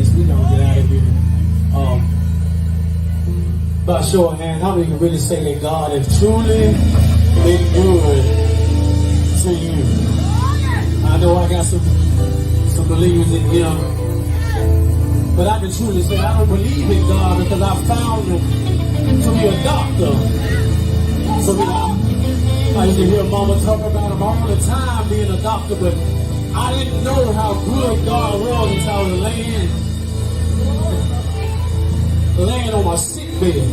yes, we're gonna get out of here. By show of hands, how many can really say that God has truly been good to you? I know I got some believers in here, but I can truly say I don't believe in God because I found him to be a doctor. So I used to hear Mama talk about him all the time being a doctor, but I didn't know how good God was until I was laying on my sick bed.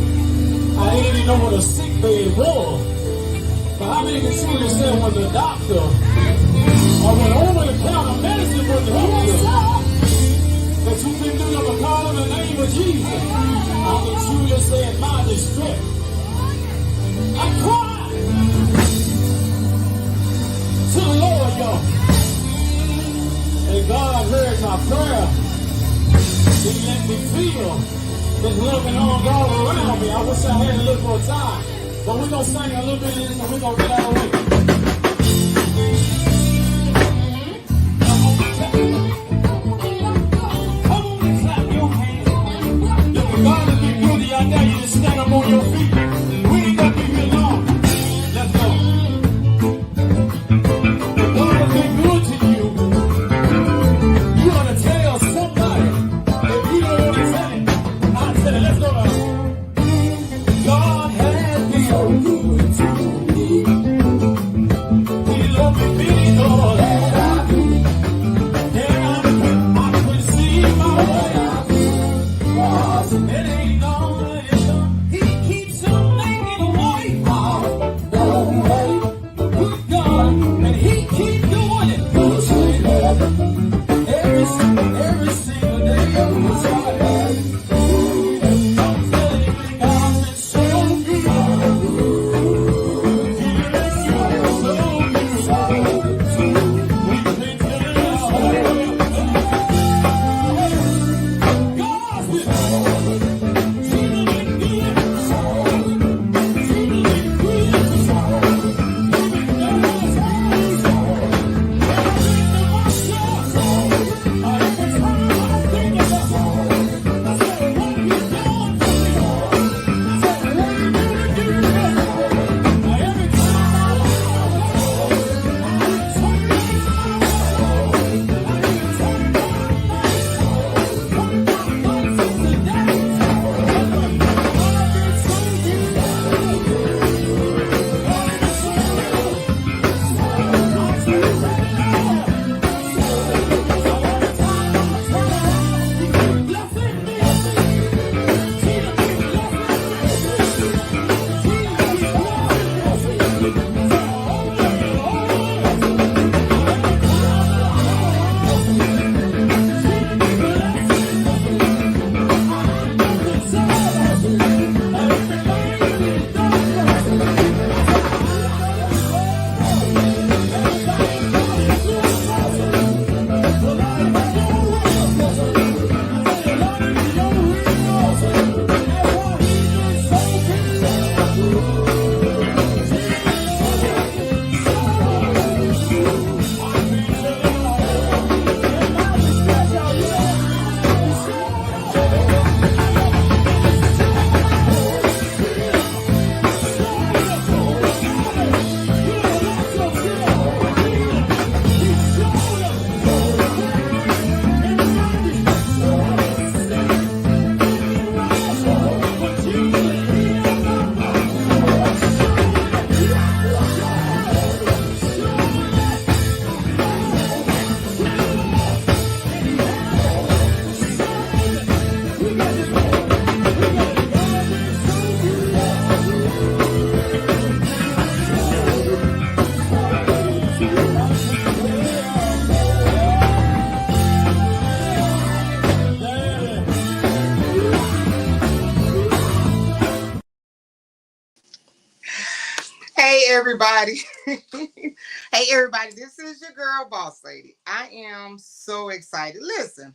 I didn't even know what a sick bed was. But how many can truly say when the doctor or when over-the-counter medicine wouldn't help you, that you can do nothing but call on the name of Jesus? I can truly say in my distress, I cried to the Lord, y'all. And God heard my prayer. He let me feel his loving arms all around me. I wish I had a little more time. But we're going to sing a little bit of this and we're going to get out of the way. Come on and clap your hands. If God has been good to you, I dare you to stand up on your feet. We ain't got to be here long. Let's go. If God has been good to you, you ought to tell somebody. If you don't want to tell it, I'll tell it. Let's go now. God has been so good to me. He loved me big, Lord. And I could see my way. It ain't gonna end. He keeps on making a way. No way. Good God. And he keeps doing it. Every single day of his life. I'm telling you, God's been so good. He's been so good. We've been telling you, God's been Hey everybody. Hey everybody, this is your girl Boss Lady. I am so excited. Listen,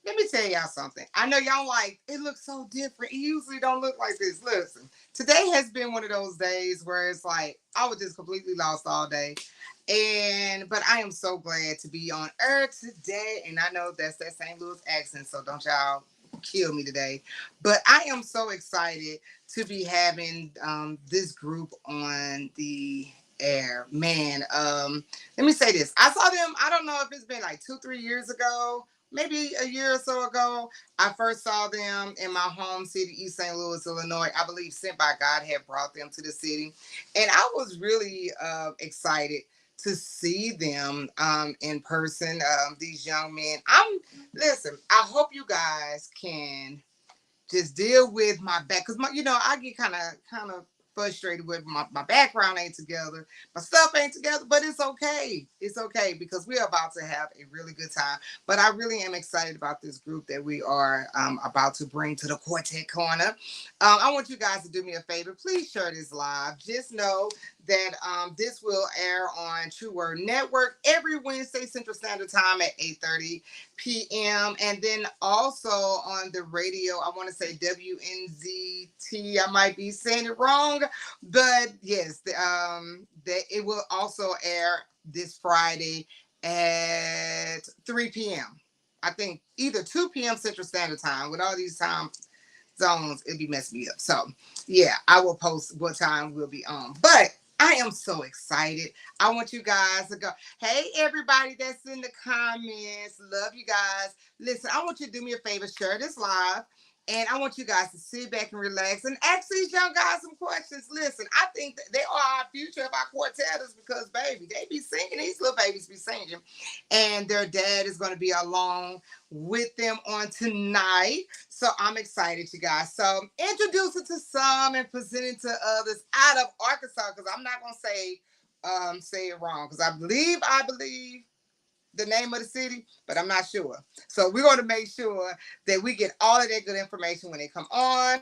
let me tell y'all something. I know y'all like, it looks so different. It usually don't look like this. Listen, today has been one of those days where it's like, I was just completely lost all day. But I am so glad to be on air today. And I know that's that St. Louis accent, so don't y'all kill me today. But I am so excited to be having this group on the air. Man, let me say this. I saw them, I don't know if it's been like 2-3 years ago, maybe a year or so ago. I first saw them in my home city, East St. Louis, Illinois. I believe Sent by God had brought them to the city. And I was really excited to see them in person. These young men. Listen, I hope you guys can just deal with my back, because I get kind of frustrated with my background ain't together, my stuff ain't together, but it's okay because we're about to have a really good time. But I really am excited about this group that we are about to bring to the Quartet Corner. I want you guys to do me a favor, please share this live. Just know that this will air on True Word Network every Wednesday Central Standard Time at 8:30 p.m. And then also on the radio, I want to say WNZT. I might be saying it wrong, but yes, that it will also air this Friday at 3 p.m. I think either 2 p.m. Central Standard Time. With all these time zones, it'd be messing me up. So yeah, I will post what time we'll be on. But I am so excited. I want you guys to go. Hey, everybody that's in the comments. Love you guys. Listen, I want you to do me a favor. Share this live. And I want you guys to sit back and relax and ask these young guys some questions. Listen, I think that they are our future of our quartetters because, baby, they be singing. These little babies be singing. And their dad is going to be along with them on tonight. So I'm excited, you guys. So introducing to some and presenting to others out of Arkansas, because I'm not going to say it wrong, because I believe the name of the city, but I'm not sure. So we're going to make sure that we get all of that good information when they come on.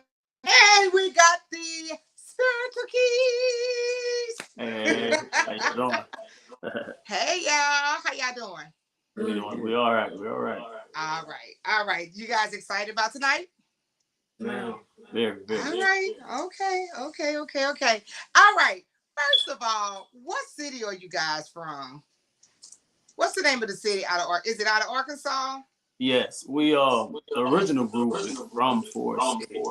And we got the spiritual keys. Hey, how you doing? Hey, y'all. How y'all doing? We all right. We're all right. All right. You guys excited about tonight? No. Very. All right. Okay. All right. First of all, what city are you guys from? What's the name of the city is it out of Arkansas? Yes, we the original group is from Forest City,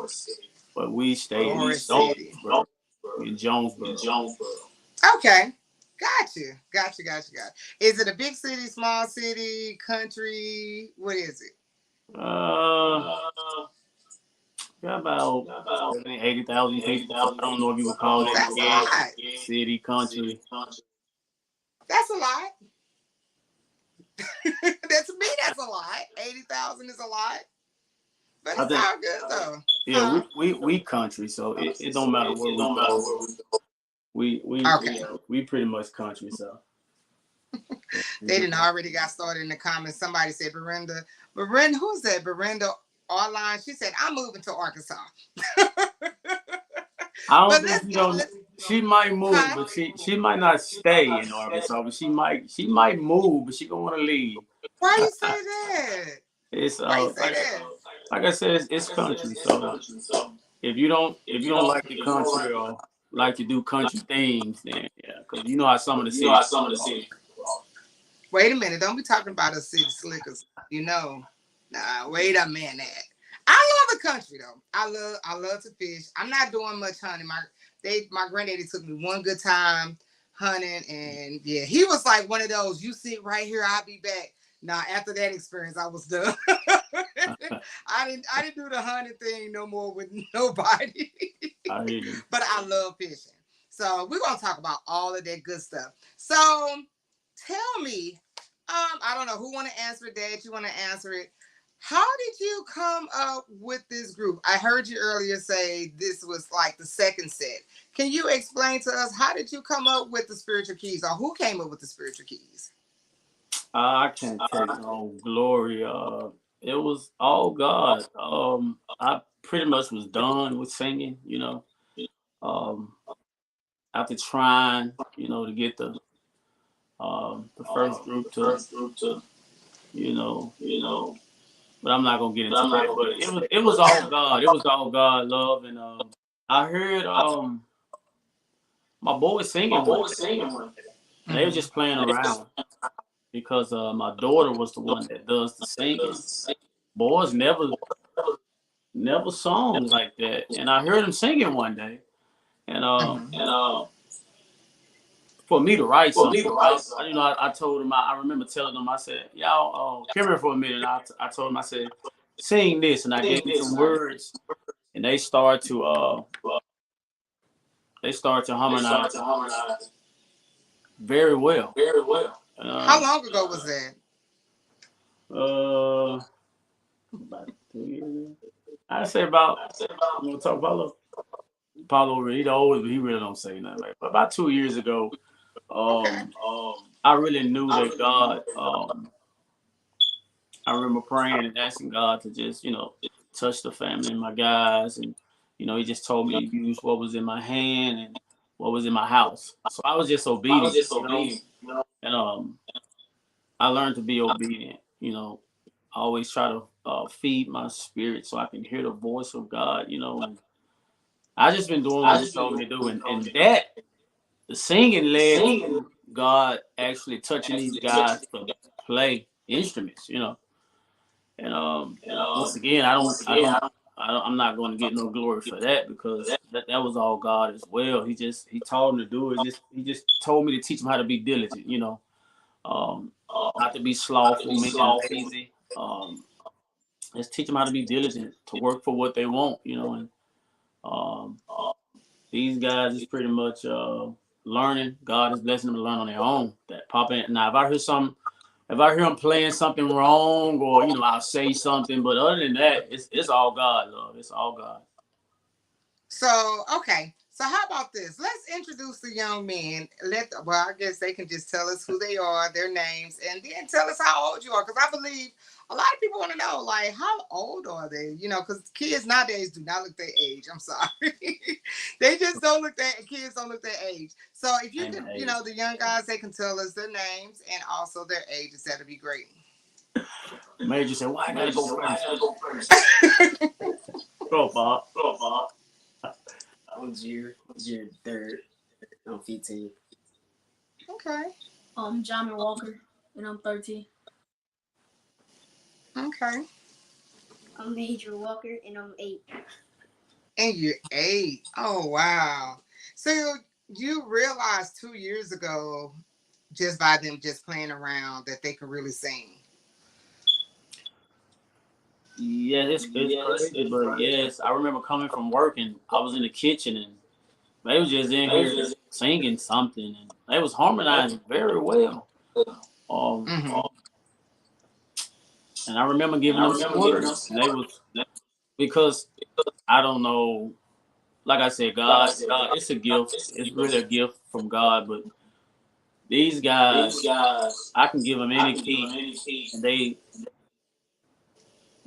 but we stay in Jonesboro. In Jonesboro. Okay. Got you. Is it a big city, small city, country? What is it? Got about 80,000 people. So I don't know if you would call it big city, country. That's a lot. That's me. That's a lot. 80,000 is a lot, but it's all good though. Yeah, we country, so it don't matter where we go. We pretty much country, so. They didn't already got started in the comments. Somebody said Berenda, who's that? Berenda online. She said I'm moving to Arkansas. I don't think she might move, but she might not stay in Arkansas. But she might move, but she gonna want to leave. Why you say that? It's like I said, it's country. So if you don't like the country or like to do country things, then yeah, because you know how some of the cities. Wait a minute! Don't be talking about us city slickers. Nah. Wait a minute. I love the country though. I love to fish. I'm not doing much hunting. My granddaddy took me one good time hunting, and yeah, he was like one of those. You sit right here, I'll be back. Now after that experience, I was done. I didn't do the hunting thing no more with nobody. I hear you. But I love fishing. So we're gonna talk about all of that good stuff. So tell me, I don't know who want to answer it. Dad, you want to answer it? How did you come up with this group? I heard you earlier say this was like the second set. Can you explain to us how did you come up with the spiritual keys, or who came up with the spiritual keys? I can't take no glory. It was all God. I pretty much was done with singing, after trying, to get the first group to, but I'm not gonna get into that. But it was all God. It was all God love, and I heard my boys singing one day, and they were Mhm. just playing around because my daughter was the one that does the singing. Boys never sung like that, and I heard them singing one day, and Mhm. for me to write something, I told him, I remember telling them, I said, y'all, come here for a minute. I told him, I said, sing this, and I gave them some words, and they start to harmonize very well. How Uh, long ago was that? uh, about 2 years ago. I say about, you want to talk Paulo? Paulo, he always, he really don't say nothing. Like, but about 2 years ago, Okay. I really knew that God. I remember praying and asking God to just, touch the family and my guys, and He just told me to use what was in my hand and what was in my house. So I was just obedient. And I learned to be obedient. I always try to feed my spirit so I can hear the voice of God. And I just been doing what He told me to do, and that the singing led to God actually touching these guys to play instruments. And once again, I'm not going to get no glory for that because that was all God as well. He told him to do it. He just told me to teach him how to be diligent. Um, not to be slothful, meaning lazy. Just teach them how to be diligent, to work for what they want. And um, these guys is pretty much learning. God is blessing them to learn on their own. That pop in now. If I hear them playing something wrong, or I'll say something. But other than that, it's all God, love. It's all God. So, okay. So, how about this? Let's introduce the young men. Well, I guess they can just tell us who they are, their names, and then tell us how old you are. Because I believe a lot of people want to know, like, how old are they? Because kids nowadays do not look their age. I'm sorry. They just don't look that, kids don't look their age. So, if you Same could, age. the young guys, they can tell us their names and also their ages. That'd be great. Major said, "Why I gotta go first?" Go, Bob. I'm Jir third. I'm 15. Okay. I'm Jamin Walker, and I'm 13. Okay. I'm Major Walker, and I'm 8. And you're 8. Oh, wow. So you realized 2 years ago, just by them just playing around, that they could really sing. Yeah, it's crazy, but yes, I remember coming from work and I was in the kitchen and they was just in here singing something and they was harmonizing very well. Um, Mm-hmm. and I remember giving them some words and they was because I don't know, like I said, God, it's a gift. It's really a gift from God. But these guys, I can give them any key and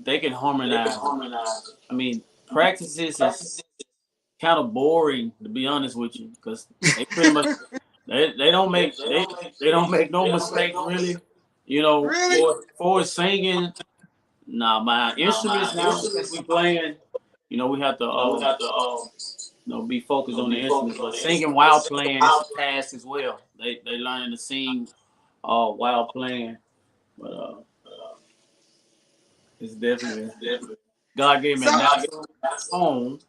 they can harmonize it. I mean, practices is kind of boring to be honest with you because they pretty much they don't make they don't make no mistakes really. Really? For singing, now my instruments now since we playing, we have to be focused on the instruments. But singing while playing, it's a task as well. They learning to sing while playing, but it's definitely God gave me a So, natural tone,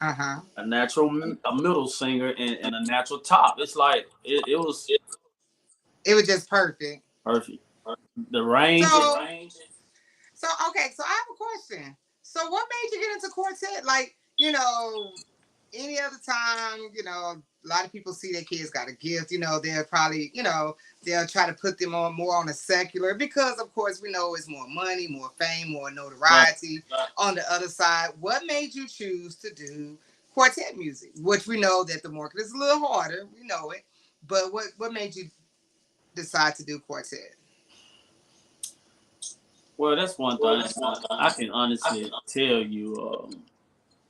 uh-huh. a middle singer, and a natural top. It's like it was It was just perfect. perfect. The range, So, okay, so I have a question. So what made you get into quartet? Like, any other time, a lot of people see their kids got a gift, they'll probably, they'll try to put them on more on a secular because of course we know it's more money, more fame, more right? notoriety. On the other side, what made you choose to do quartet music? Which we know that the market is a little harder, we know it. But what made you decide to do quartet? Well, that's one thing I can honestly tell you.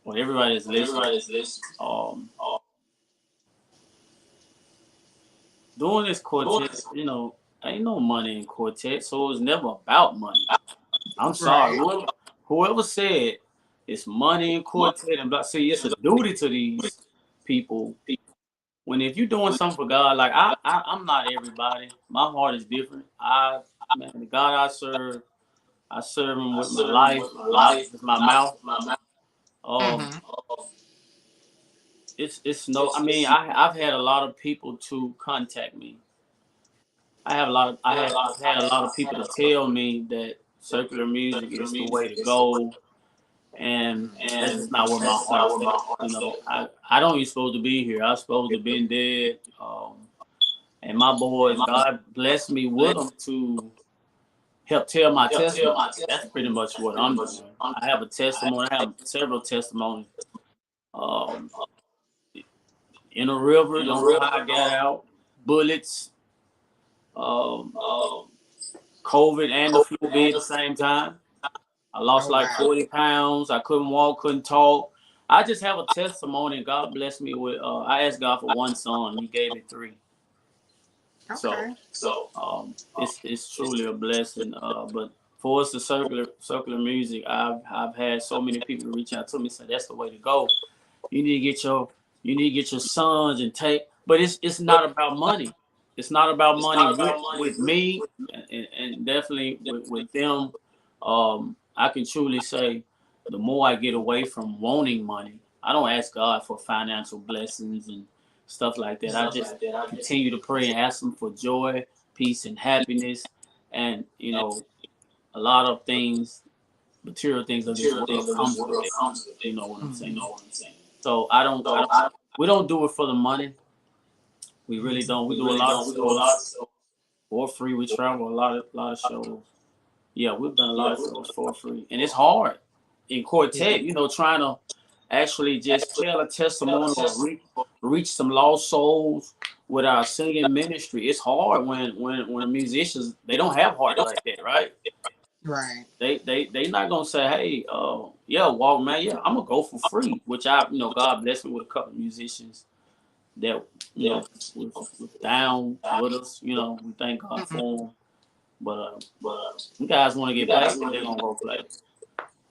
Well, everybody is listening. Um, Doing this quartet, ain't no money in quartet, so it was never about money. I'm sorry. Right. Whoever said it's money in quartet and blah, see, it's a duty to these people. When if you're doing something for God, like I'm not everybody. My heart is different. Man, the God I serve Him with my life, not with my mouth. Um, Mm-hmm. it's no. I mean, I've had a lot of people to contact me. I've had a lot of people to tell me that secular music is the way to go, and that's just not where my heart is at. You know, I don't even supposed to be here. I'm supposed to been dead. And my boys, God blessed me with them to help tell my testimony. That's pretty much what I'm doing. I have a testimony. I have several testimonies. Um, in a river, don't know how I got out. Bullets, um, COVID, and the flu be at the same time. I lost Oh like wow. 40 pounds. I couldn't walk, couldn't talk. I just have a testimony, and God blessed me with. I asked God for one son, He gave me three. So, Okay. it's truly a blessing. But for us, the circular music, I've had so many people reach out to me and say that's the way to go. You need to get your sons and take. But it's not about money. It's not about money with me, and definitely with them. I can truly say, the more I get away from wanting money, I don't ask God for financial blessings and stuff like that. I just continue to pray and ask Him for joy, peace, and happiness, and a lot of things, material things of this world comes with that. You know what I'm saying? Mm-hmm. So we don't do it for the money. We really don't. We do a lot of shows for free. We travel a lot of shows. Yeah, we've done a lot of shows for free, and it's hard in quartet. Trying to actually just tell a testimony or reach some lost souls with our singing ministry. It's hard when musicians, they don't have heart like that, right? Right. They not gonna say, hey, yeah, walk man, yeah, I'm gonna go for free. Which God bless me with a couple of musicians that was down with us. We thank God Mm-hmm. for them. But you guys want to get paid, they're gonna go play.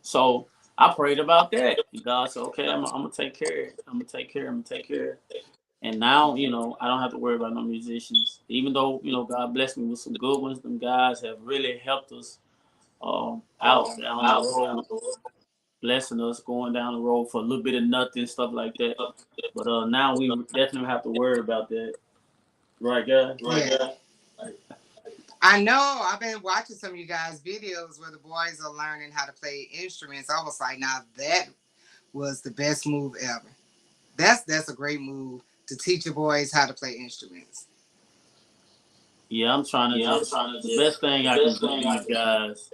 So I prayed about that. And God said, okay, I'm gonna take care of it. I'm gonna take care. I'm gonna take care. And now, I don't have to worry about no musicians. Even though, God blessed me with some good ones. Them guys have really helped us out down the road, blessing us, going down the road for a little bit of nothing, stuff like that. But now we definitely have to worry about that. Right, guys? Yeah. I know. I've been watching some of you guys' videos where the boys are learning how to play instruments. I was like, now that was the best move ever. That's a great move to teach your boys how to play instruments. Yeah, I'm trying to just, the best thing I can do these guys.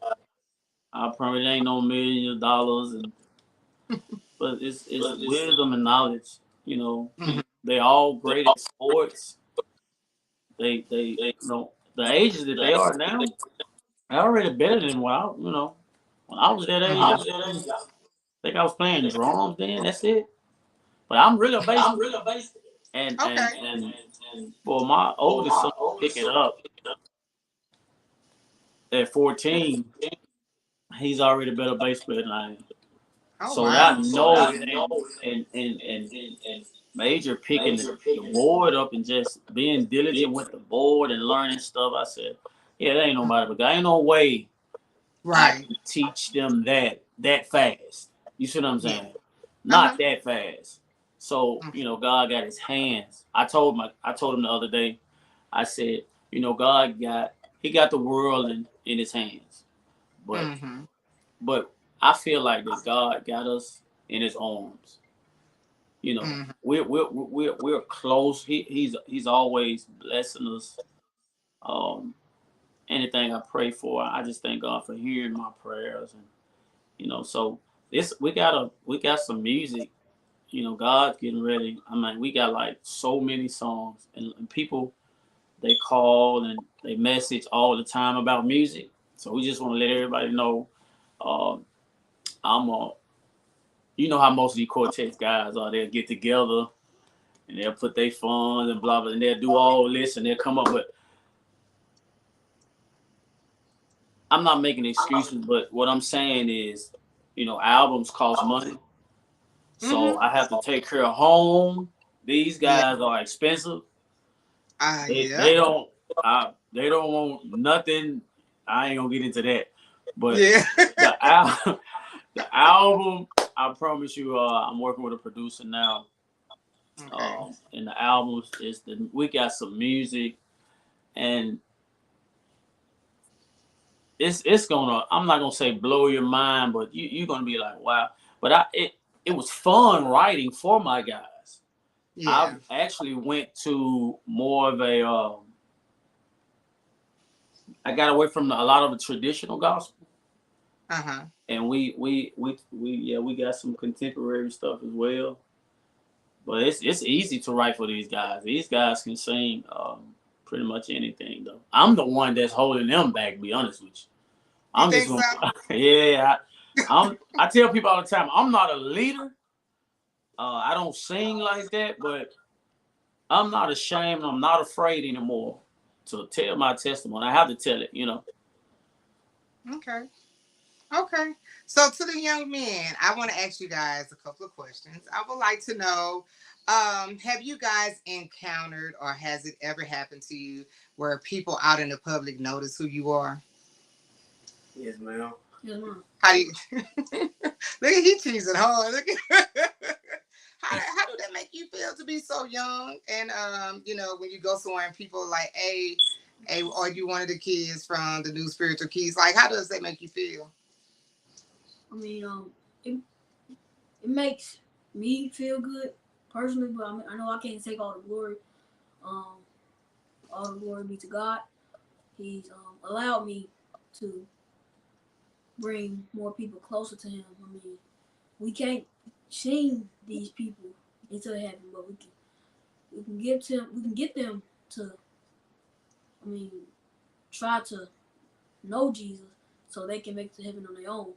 I promise it ain't no millions of dollars, but it's wisdom and knowledge. You know, Mhm. they all great at sports. The ages that they are now, they're already better than when I was that age. I think I was playing drums then. That's it. But I'm really a bass player, and Okay. and and for my oldest son to pick it up at 14, he's already a better bass player than I am. Oh So I wow. know it ain't and Major picking the board up and just being diligent with the board and learning stuff. I said, yeah, there ain't nobody but God. Ain't no way I Right. can teach them that fast. You see what I'm Yeah. saying? Uh-huh. Not that fast. So, God got his hands. I told him the other day, I said, God got the world in his hands. But Mm-hmm. but I feel like that God got us in his arms. Mm-hmm. We're close. He's always blessing us. Um, Anything I pray for, I just thank God for hearing my prayers, and so this we got some music. God's getting ready. I mean, we got like so many songs, and people, they call and they message all the time about music. So we just want to let everybody know, um, I'm a how most of these Cortex guys are. They'll get together and they'll put their funds and blah blah, and they'll do all this and they'll come up with. I'm not making excuses, but what I'm saying is, albums cost money, so I have to take care of home. These Yeah. guys are expensive. They Yeah. they don't they don't want nothing. I ain't gonna get into that, but Yeah. the al- the album. I promise you, I'm working with a producer now. Okay. And the albums we got some music, and it's gonna, I'm not gonna say blow your mind, but you're gonna be like, wow. But it was fun writing for my guys. I Yeah. actually went to more of a I got away from a lot of the traditional gospel, Uh-huh. and we got some contemporary stuff as well. But it's easy to write for these guys. These guys can sing pretty much anything though. I'm the one that's holding them back. To be honest with you, You I'm just think gonna so? yeah. I tell people all the time, I'm not a leader. I don't sing like that, but I'm not ashamed. I'm not afraid anymore to tell my testimony. I have to tell it. Okay. Okay. So to the young men, I want to ask you guys a couple of questions. I would like to know, have you guys encountered or has it ever happened to you where people out in the public notice who you are? Yes, ma'am. Yes, ma'am. How do you look at he cheesing hard. Look at how do that make you feel to be so young? And when you go somewhere and people like, hey, are you one of the kids from the new spiritual keys? Like, how does that make you feel? I mean, it, it makes me feel good personally, but I know I can't take all the glory. Um, all the glory be to God. He's allowed me to bring more people closer to Him. I mean, we can't change these people into heaven, but we can get them to, I mean, try to know Jesus so they can make it to heaven on their own.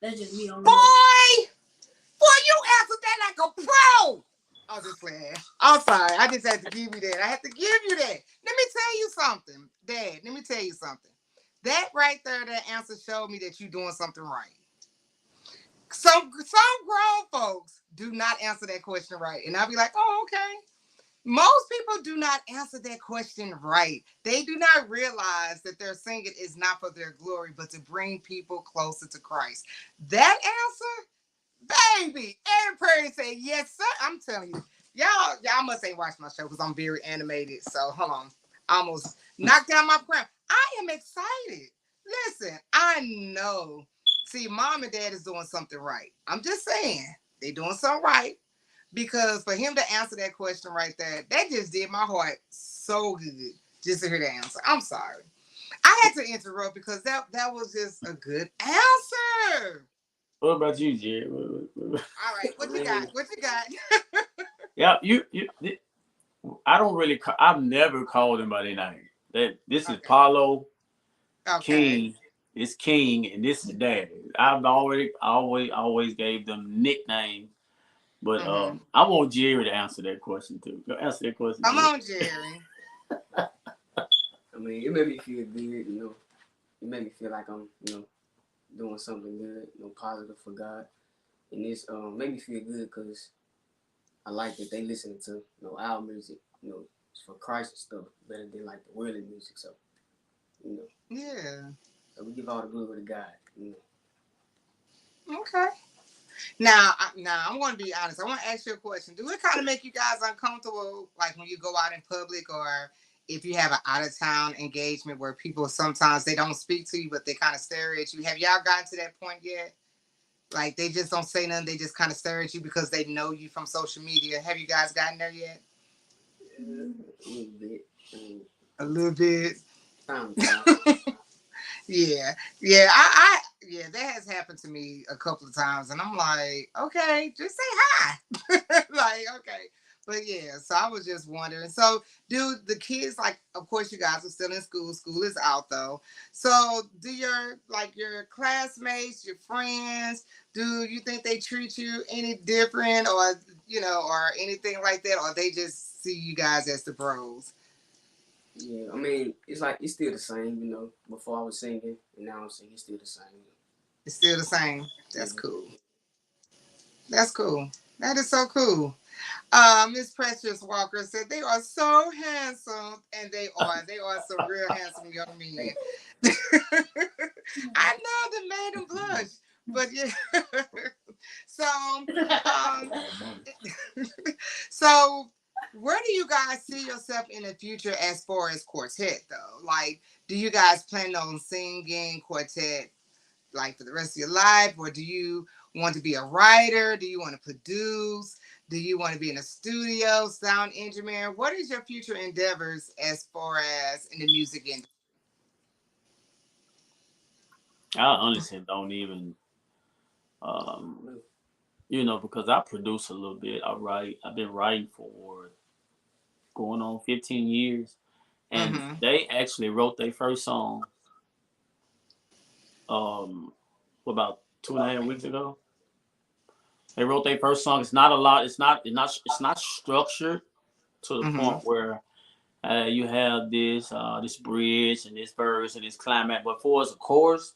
That's just me. I don't know. Boy, you answered that like a pro. I'm just playing. I'm sorry. I just had to give you that. I had to give you that. Let me tell you something, Dad. Let me tell you something. That right there, that answer showed me that you're doing something right. Some grown folks do not answer that question right, and I'll be like, oh, okay. Most people do not answer that question right. They do not realize that their singing is not for their glory, but to bring people closer to Christ. That answer, baby, every prayer say yes, sir. I'm telling you, y'all must ain't watched my show because I'm very animated. So hold on, I almost knocked down my crown. I am excited. Listen, I know. See, mom and dad is doing something right. I'm just saying they doing something right because for him to answer that question right there, that just did my heart so good just to hear the answer. I'm sorry. I had to interrupt because that was just a good answer. What about you, Jerry? All right, I what you got? mean, What you got? Yeah, I don't really. I've never called him by their name. That this is Okay. Paulo Okay. King. It's King, and this is Daddy. I've always gave them nicknames, but Mm-hmm. I want Jerry to answer that question too. Go answer that question, Come Jerry. on, Jerry. I mean, it made me feel good. It made me feel like I'm, doing something good, positive for God, and this made me feel good because I like that they listening to, our music, for Christ and stuff better than like the worldly music. So, you know, Yeah. so we give all the glory to God. Okay. Now I'm going to be honest. I want to ask you a question. Do it kind of make you guys uncomfortable, like when you go out in public, or if you have an out of town engagement where people sometimes they don't speak to you, but they kind of stare at you? Have y'all gotten to that point yet? Like they just don't say nothing. They just kind of stare at you because they know you from social media. Have you guys gotten there yet? A little bit. I mean, A little bit. time to time. Yeah, yeah, that has happened to me a couple of times, and I'm like, okay, just say hi. Like, okay. But yeah, so I was just wondering. So, do the kids, like, of course, you guys are still in school. School is out though. So, do your classmates, your friends, do you think they treat you any different, or anything like that, or they just see you guys as the bros? Yeah, I mean, it's like it's still the same, you know. Before I was singing, and now I'm singing, it's still the same. It's still the same. Yeah. That's cool. That's cool. That is so cool. Miss Precious Walker said they are so handsome, and they are. They are some real handsome young men. Thank I know that made them blush, but yeah. So, um, so where do you guys see yourself in the future as far as quartet though? Like, do you guys plan on singing quartet like for the rest of your life, or do you want to be a writer? Do you want to produce? Do you want to be in a studio, sound engineer? What is your future endeavors as far as in the music industry? I honestly don't even, um, you. because I produce a little bit. I write. I've been writing for going on 15 years, and Mm-hmm. they actually wrote their first song um about 2.5 weeks ago. They wrote their first song. It's not a lot. It's not structured to the Mm-hmm. point where you have this bridge and this verse and this climax. But for as a chorus,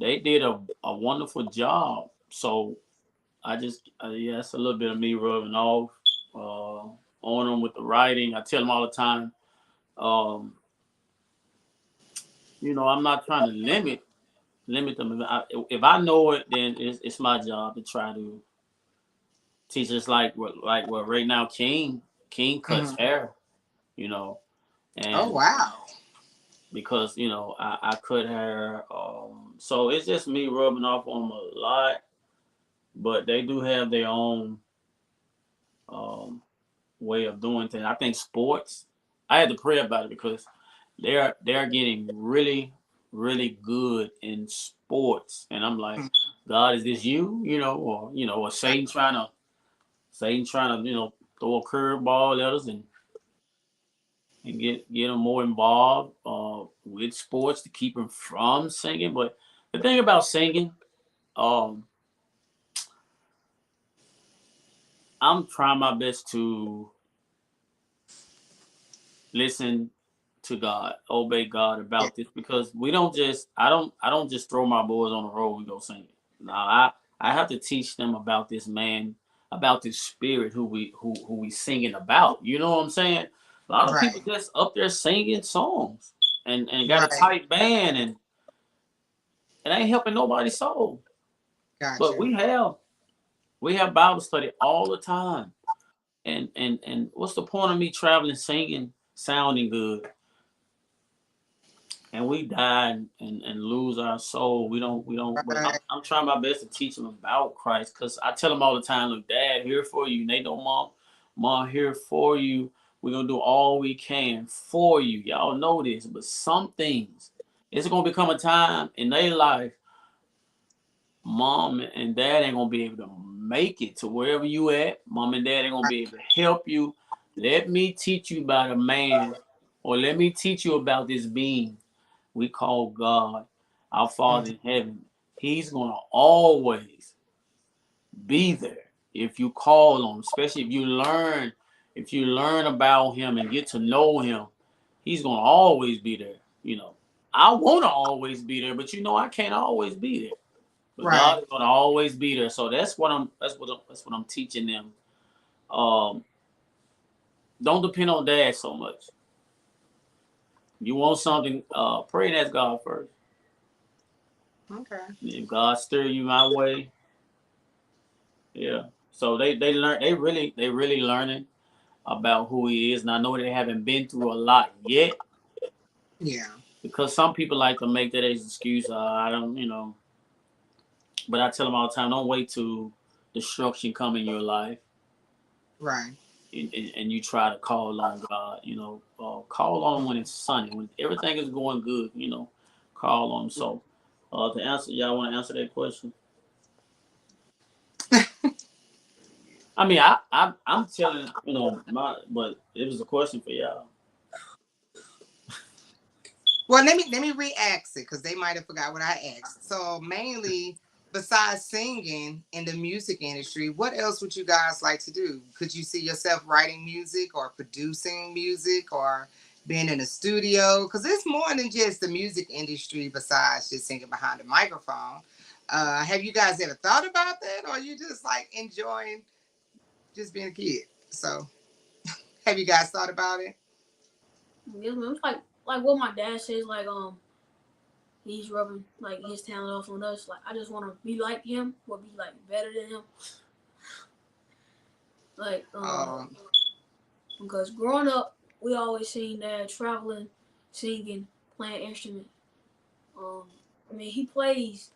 they did a wonderful job. So I just yeah, it's a little bit of me rubbing off uh, on them with the writing. I tell them all the time. Um, I'm not trying to limit them. If I know it, then it's my job to try to teach. Just like what right now, King cuts Mm-hmm. hair, you know, Oh and wow. because I cut hair, so it's just me rubbing off on them a lot. But they do have their own um, way of doing things. I think sports. I had to pray about it because they're getting really really good in sports, and I'm like, God, is this you? Or Satan trying to throw a curveball at us and get them more involved with sports to keep them from singing. But the thing about singing, um, I'm trying my best to listen to God, obey God Yeah. about this because we don't just I don't just throw my boys on the road and go sing. Now I have to teach them about this man, about this spirit who we singing about. You know what I'm saying? A lot of people Right. just up there singing songs and got a Right. tight band and it ain't helping nobody's soul. But Gotcha. we have Bible study all the time. And what's the point of me traveling, singing, sounding good, and we die and lose our soul? We don't. But I'm, Right. I'm trying my best to teach them about Christ because I tell them all the time, look, Dad here for you. And they know, Mom here for you. We're gonna do all we can for you. Y'all know this, but some things, it's gonna become a time in their life mom and dad ain't gonna be able to make it to wherever you at. Mom and dad ain't gonna be able to help you. Let me teach you about a man, or let me teach you about this being we call God, our Father Mhm. in heaven. He's gonna always be there if you call on him, especially if you learn about him and get to know him. He's gonna always be there. I wanna always be there, but I can't always be there. But Right. God is gonna always be there. So that's what I'm teaching them. Um, don't depend on dad so much. You want something, pray and ask God first. Okay. If God steer you my way, yeah. So they learn they really learning about who he is. And I know they haven't been through a lot yet Yeah. because some people like to make that as an excuse. I don't, but I tell them all the time, don't wait till destruction come in your life Right. and you try to call on God, call on him when it's sunny, when everything is going good, call on him. So, to answer, y'all want to answer that question? I mean, I'm telling, but it was a question for y'all. Well, let me re-ask it because they might have forgot what I asked. So mainly, besides singing in the music industry, what else would you guys like to do? Could you see yourself writing music or producing music or being in the studio, because it's more than just the music industry besides just singing behind the microphone. Have you guys ever thought about that, or are you just like enjoying just being a kid? So, have you guys thought about it? Yes, man. It's like what my dad says. He's rubbing like his talent off on us. Like I just want to be like him, or be like better than him. Like Um, because growing up, we always seen Dad traveling, singing, playing instruments. Um, he plays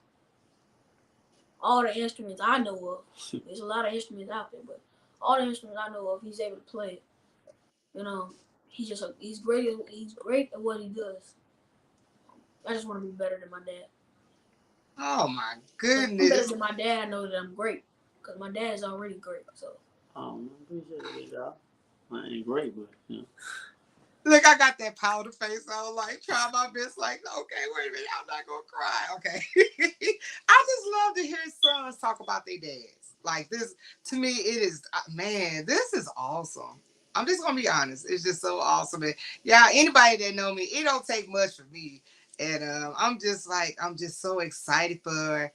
all the instruments I know of. There's a lot of instruments out there, but all the instruments I know of, he's able to play it. You know, he's great. He's great at what he does. I just want to be better than my dad. oh my If I'm better goodness. than my dad, I know that I'm great. Because my dad is already great. So. I appreciate it, y'all. I ain't great, but Look, I got that powder face on, like, try my best, like, okay, wait a minute, I'm not gonna cry, okay? I just love to hear sons talk about their dads. Like, this, to me, it is, man, this is awesome. I'm just gonna be honest, it's just so awesome. And yeah, anybody that know me, it don't take much for me. And I'm just so excited for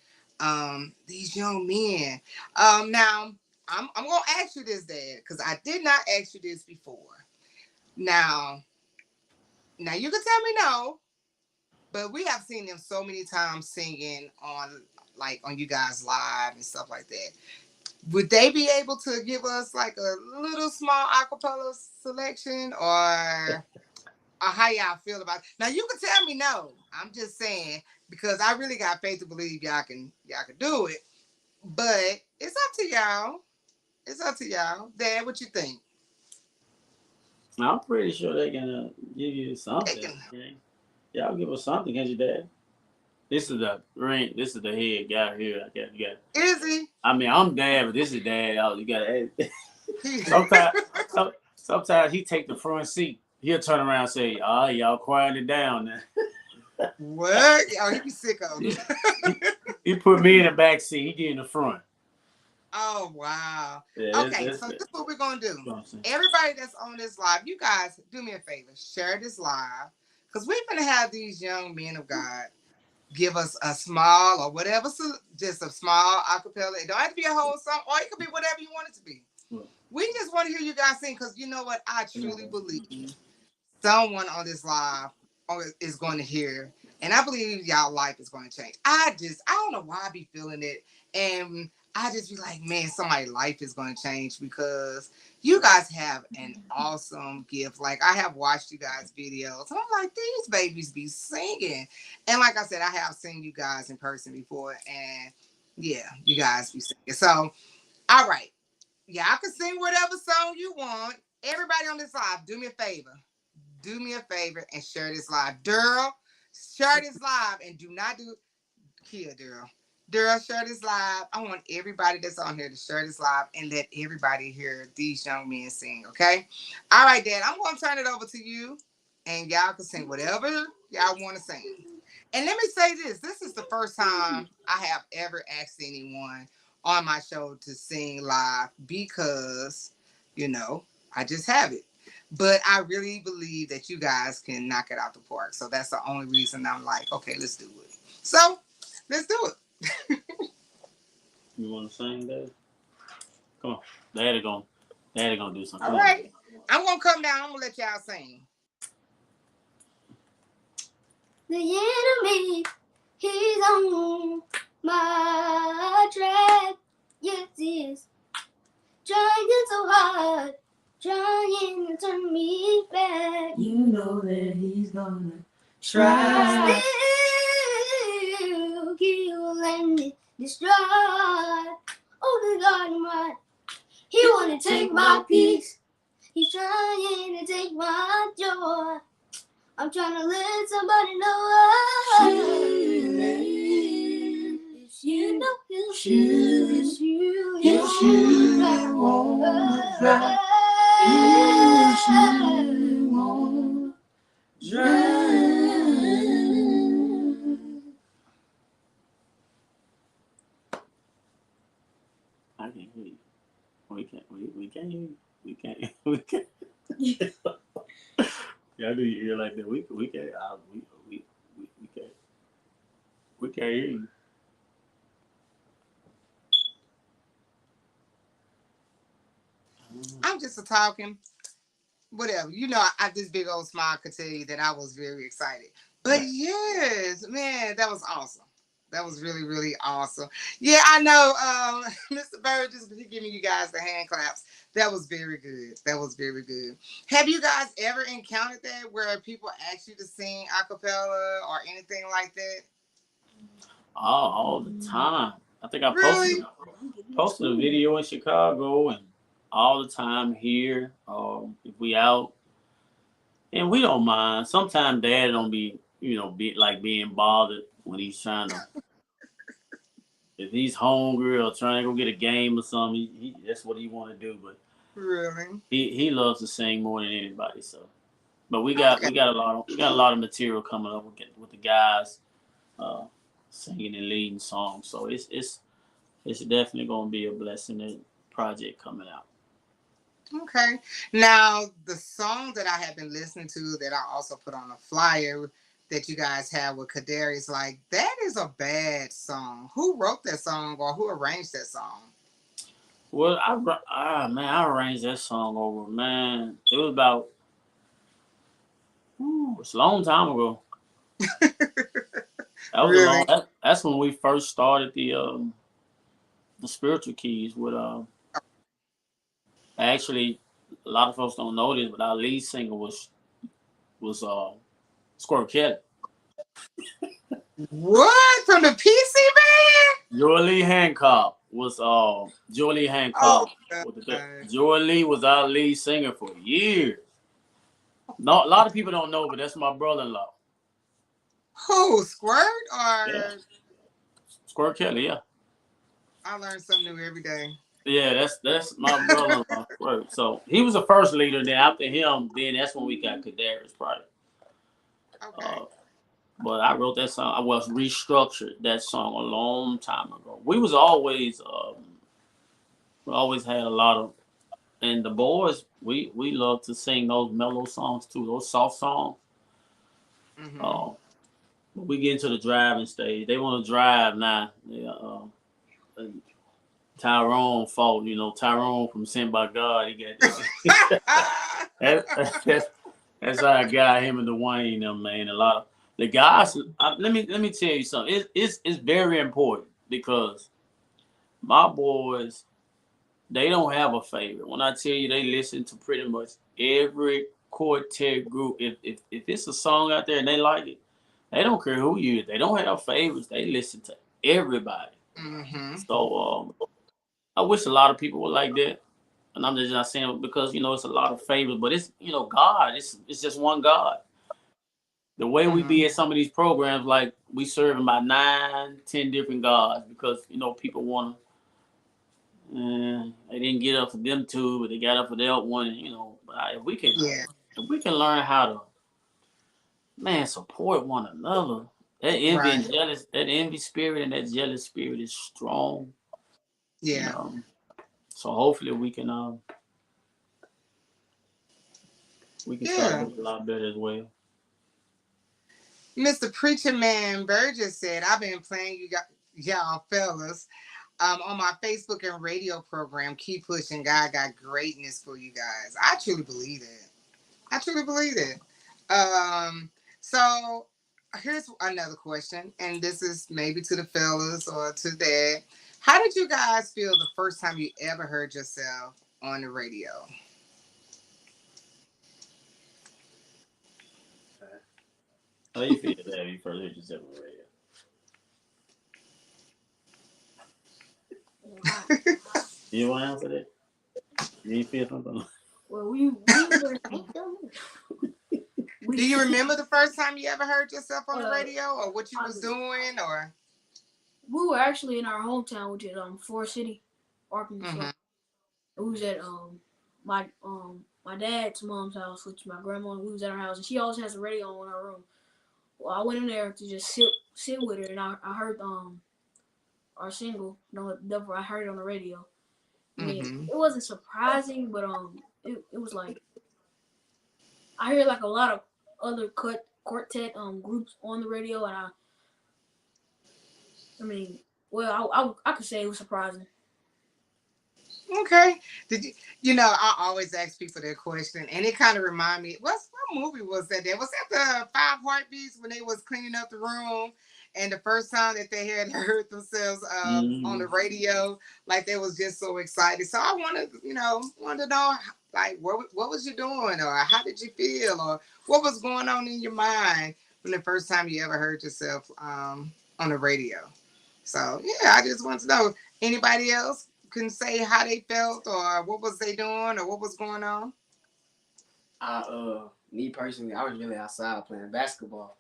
these young men. Now, I'm gonna ask you this, Dad, because I did not ask you this before. Now, you can tell me no, but we have seen them so many times singing on on you guys live and stuff like that. Would they be able to give us like a little small acapella selection, or how y'all feel about it? Now you can tell me no. I'm just saying because I really got faith to believe y'all can do it. But it's up to y'all. It's up to y'all. Dad, what you think? I'm pretty sure they're gonna give you They something. can. Okay? Y'all give us something, can't you, Dad? This is the ring. This is the head guy here. I got you got. Izzy. I mean, I'm Dad, but this is Dad. You got to. sometimes, sometimes he take the front seat. He'll turn around and say, "Ah, y'all quiet it down now." What? Oh, he be sick of Yeah. them. He put me in the back seat. He get in the front. Oh wow. Yeah, Okay, that's so this it. is what we're gonna do. You know what I'm saying? Everybody that's on this live, you guys do me a favor, share this live. Because we're gonna have these young men of God give us a small or whatever, just a small acapella. It don't have to be a whole song, or it could be whatever you want it to be. We just want to hear you guys sing because you know what? I truly believe someone on this live is going to hear, and I believe y'all life is going to change. I don't know why I be feeling it, and I just be like, man, somebody's life is going to change because you guys have an awesome gift. Like I have watched you guys videos, and I'm like, these babies be singing, and like I said, I have seen you guys in person before, and yeah, you guys be singing. So, all right, yeah, I can sing whatever song you want. Everybody on this live, do me a favor, and share this live. Daryl, share this live and do not do Kia, Daryl. Daryl, share this live. I want everybody that's on here to share this live and let everybody hear these young men sing, okay? All right, Dad, I'm going to turn it over to you and y'all can sing whatever y'all want to sing. And let me say this. This is the first time I have ever asked anyone on my show to sing live because, you know, I just have it. But I really believe that you guys can knock it out the park. So that's the only reason I'm like, okay, let's do it. So let's do it. You want to sing, Dad? Come on, Daddy gonna do something. All right. I'm going to come down. I'm going to let y'all sing. The enemy, he's on my track. Yes, he is. Trying so hard, trying to turn me back. You know that he's gonna try. Still kill and destroy. Oh, the God, my. He wanna take my peace. He's trying to take my joy. I'm trying to let somebody know. You know he'll shoot you. He'll shoot you on the track. He'll shoot you on the track. I can't hear you. We can't hear you. We can't. We can't. Yeah, I do your ear like that. We can't we can't hear you. I'm just a talking. Whatever. I this big old smile could tell you that I was very excited. But yes, man, that was awesome. That was really, really awesome. Yeah, I know. Mr. Bird just giving you guys the hand claps. That was very good. That was very good. Have you guys ever encountered that where people ask you to sing a cappella or anything like that? All the time. I think I Really? posted a video in Chicago and all the time here. If we out and we don't mind. Sometimes Dad don't be being bothered when he's trying to if he's hungry or trying to go get a game or something. That's what he want to do. But Really? he loves to sing more than anybody. So, but Okay. we got a lot of material coming up with the guys uh, singing and leading songs. So it's definitely gonna be a blessing and project coming out. Okay. Now, the song that I have been listening to that I also put on a flyer that you guys have with Kadarius, like that is a bad song. Who wrote that song or who arranged that song? Well, I arranged that song over, man. It was about it's a long time ago. That was a long. Really? That's when we first started the spiritual keys with actually a lot of folks don't know this, but our lead singer was Squirt Kelly. What? From the PC man? Joy Hancock was Joy Hancock. Oh, God. Joy Lee was our lead singer for years. No, a lot of people don't know, but that's my brother-in-law. Who? Squirt? Yeah, Or Squirt Kelly. Yeah, I learn something new every day. yeah, that's my brother-in-law. Squirt. So he was the first leader. Then after him, then that's when we got Kadarius probably. Okay. Uh, but I wrote that song. I was restructured that song a long time ago. We always had a lot of, and the boys we love to sing those mellow songs too, those soft songs. Mm-hmm. Uh, but we get into the driving stage. They want to drive now. Yeah, and Tyrone fault, Tyrone from Sent by God. He got that, that's how I got him and Dwayne them, man. A lot of the guys. Let me tell you something. It's very important because my boys they don't have a favorite. When I tell you they listen to pretty much every quartet group. If it's a song out there and they like it, they don't care who you is. They don't have favorites. They listen to everybody. Mm-hmm. So I wish a lot of people were like that. And I'm just not saying it because it's a lot of favors, but it's God. It's just one God. The way we Mm-hmm. be at some of these programs, like we serve about 9, 10 different gods because people want to. They didn't get up for them two, but they got up for their one. But Yeah. if we can learn how to support one another, Right. that envy spirit and that jealous spirit is strong. And Yeah. so hopefully we can start Yeah. doing a lot better as well. Mr. Preacher Man Burgess said, I've been playing y'all fellas on my Facebook and radio program. Keep pushing. God got greatness for you guys. I truly believe it. I truly believe it. So here's another question, and this is maybe to the fellas or to dad. How did you guys feel the first time you ever heard yourself on the radio? How you feel that you first hit yourself on the radio? Wow. You want to answer that? You feel something? Well, were Do we you remember the first time you ever heard yourself on the uh radio, or what you I, was doing, or? we were actually in our hometown, which is Forest City, Arkansas. Mm-hmm. We was at my dad's mom's house, which is my grandma. We was at her house, and she always has a radio on in her room. Well, I went in there to just sit with her, and I heard our single. No, therefore I heard it on the radio. I mean, Mm-hmm. it wasn't surprising, but it was like I hear like a lot of other quartet groups on the radio, and I mean, well, I could say it was surprising. Okay. Did you? I always ask people that question, and it kind of remind me. What movie was that? Was that the Five Heartbeats when they was cleaning up the room, and the first time that they had heard themselves on the radio, like they was just so excited. So I wanted to know, like, what was you doing, or how did you feel, or what was going on in your mind when the first time you ever heard yourself on the radio. So yeah, I just want to know. Anybody else can say how they felt or what was they doing or what was going on? Me personally, I was really outside playing basketball.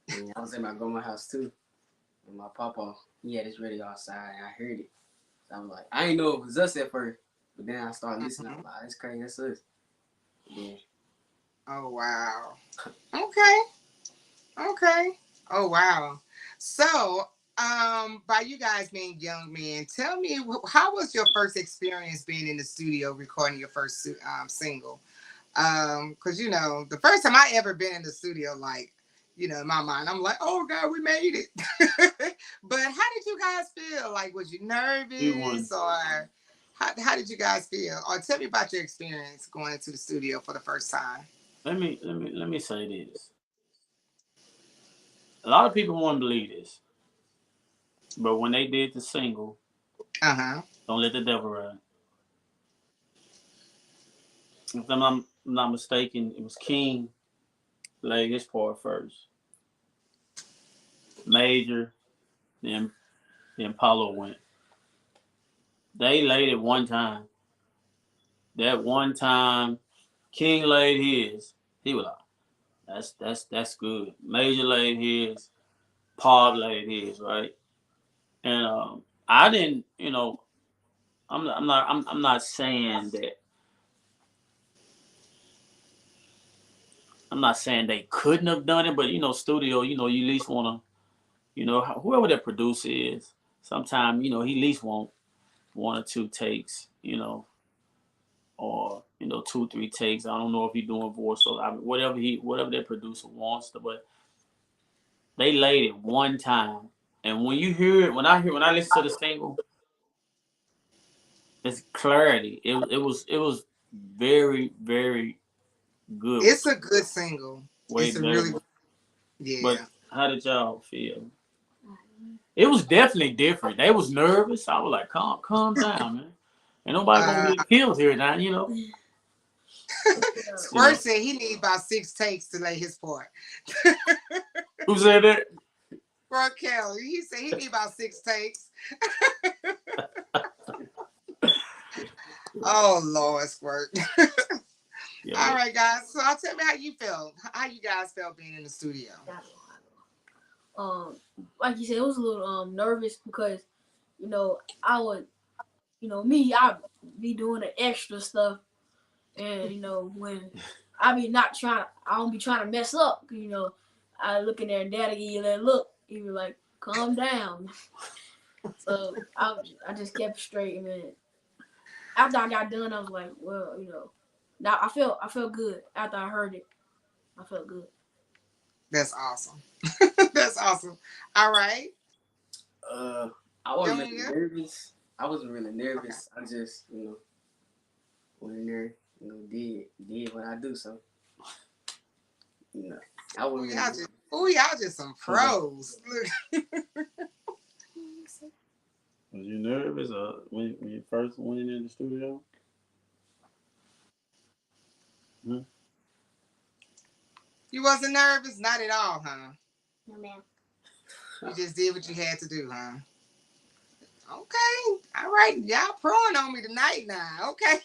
And I was at my grandma's house too. And my papa, he had his radio outside and I heard it. So I was like, I didn't know it was us at first. But then I started listening. I was like, that's crazy, that's us. Yeah. Oh wow. Okay. Okay. Oh wow. So, by you guys being young men, tell me how was your first experience being in the studio recording your first single? Because the first time I ever been in the studio, like, in my mind, I'm like, oh God, we made it. But how did you guys feel? Like, was you nervous or how did you guys feel? Or tell me about your experience going into the studio for the first time. Let me say this. A lot of people won't believe this, but when they did the single, "Don't Let the Devil Ride," if I'm not mistaken, it was King laid his part first. Major, then Paulo went. They laid it one time. That one time, King laid his. He was like, that's good. Major laid his. Paul laid his, right? And I didn't, I'm not saying that. I'm not saying they couldn't have done it, but studio, you at least want to, whoever that producer is, sometimes, he at least want one or two takes, or 2, 3 takes. I don't know if he's doing voice or whatever that producer wants to, but they laid it one time, and when you hear it, when I listen to the single, it's clarity. It was very, very good. It's a good single. Way It's a better. really, yeah. But how did y'all feel? It was definitely different. They was nervous. I was like, calm down, man. Ain't nobody gonna get killed here now. Squirt said he need about 6 takes to lay his part. Who said that? Squirt Kelly. He said he need about 6 takes. Oh Lord, Squirt. Yeah. All right, guys. So I'll tell me how you felt. How you guys felt being in the studio. Like you said, it was a little nervous because, I would, I'd be doing the extra stuff, and when I be not trying, I don't be trying to mess up. I look in there and Daddy give you that look. He be like, calm down. So I just kept straight, and then after I got done, I was like, well, now I felt good after I heard it. I felt good. That's awesome. That's awesome. All right. I wasn't really nervous. I wasn't really nervous. Okay. I just, went in there, did what I do. So, I wasn't. Y'all just some pros. Was you nervous when you first went in the studio? You wasn't nervous? Not at all, huh? No, ma'am. You just did what you had to do, huh? Okay. All right. Y'all proing on me tonight now. Okay.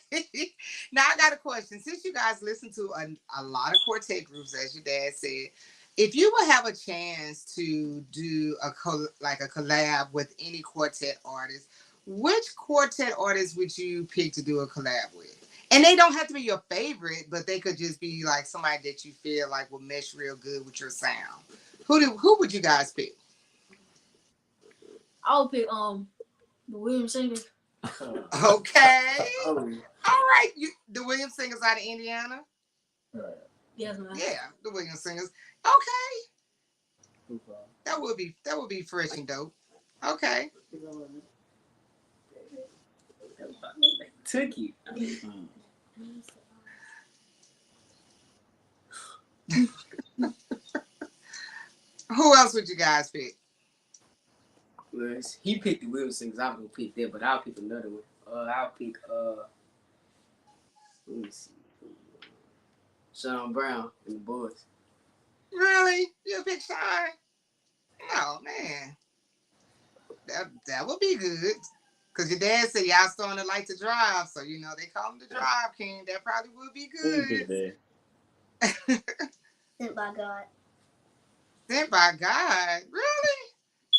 Now I got a question. Since you guys listen to a lot of quartet groups, as your dad said, if you would have a chance to do a collab with any quartet artist, which quartet artist would you pick to do a collab with? And they don't have to be your favorite, but they could just be like somebody that you feel like will mesh real good with your sound. Who would you guys pick? I'll pick the Williams Singers. Okay. All right. The Williams Singers out of Indiana. Yes, man. Yeah, the Williams Singers. Okay, that would be fresh and dope. Okay. Took it. Who else would you guys pick? He picked the Will Singers. I'm gonna pick that, but I'll pick another one. I'll pick let me see, Sean Brown and the Boys. Really? You pick Sean? Oh man, that would be good. Cause your dad said y'all starting to like to drive, so you know they call him the Drive King. That probably would be good. Sent by God. Sent by God, really?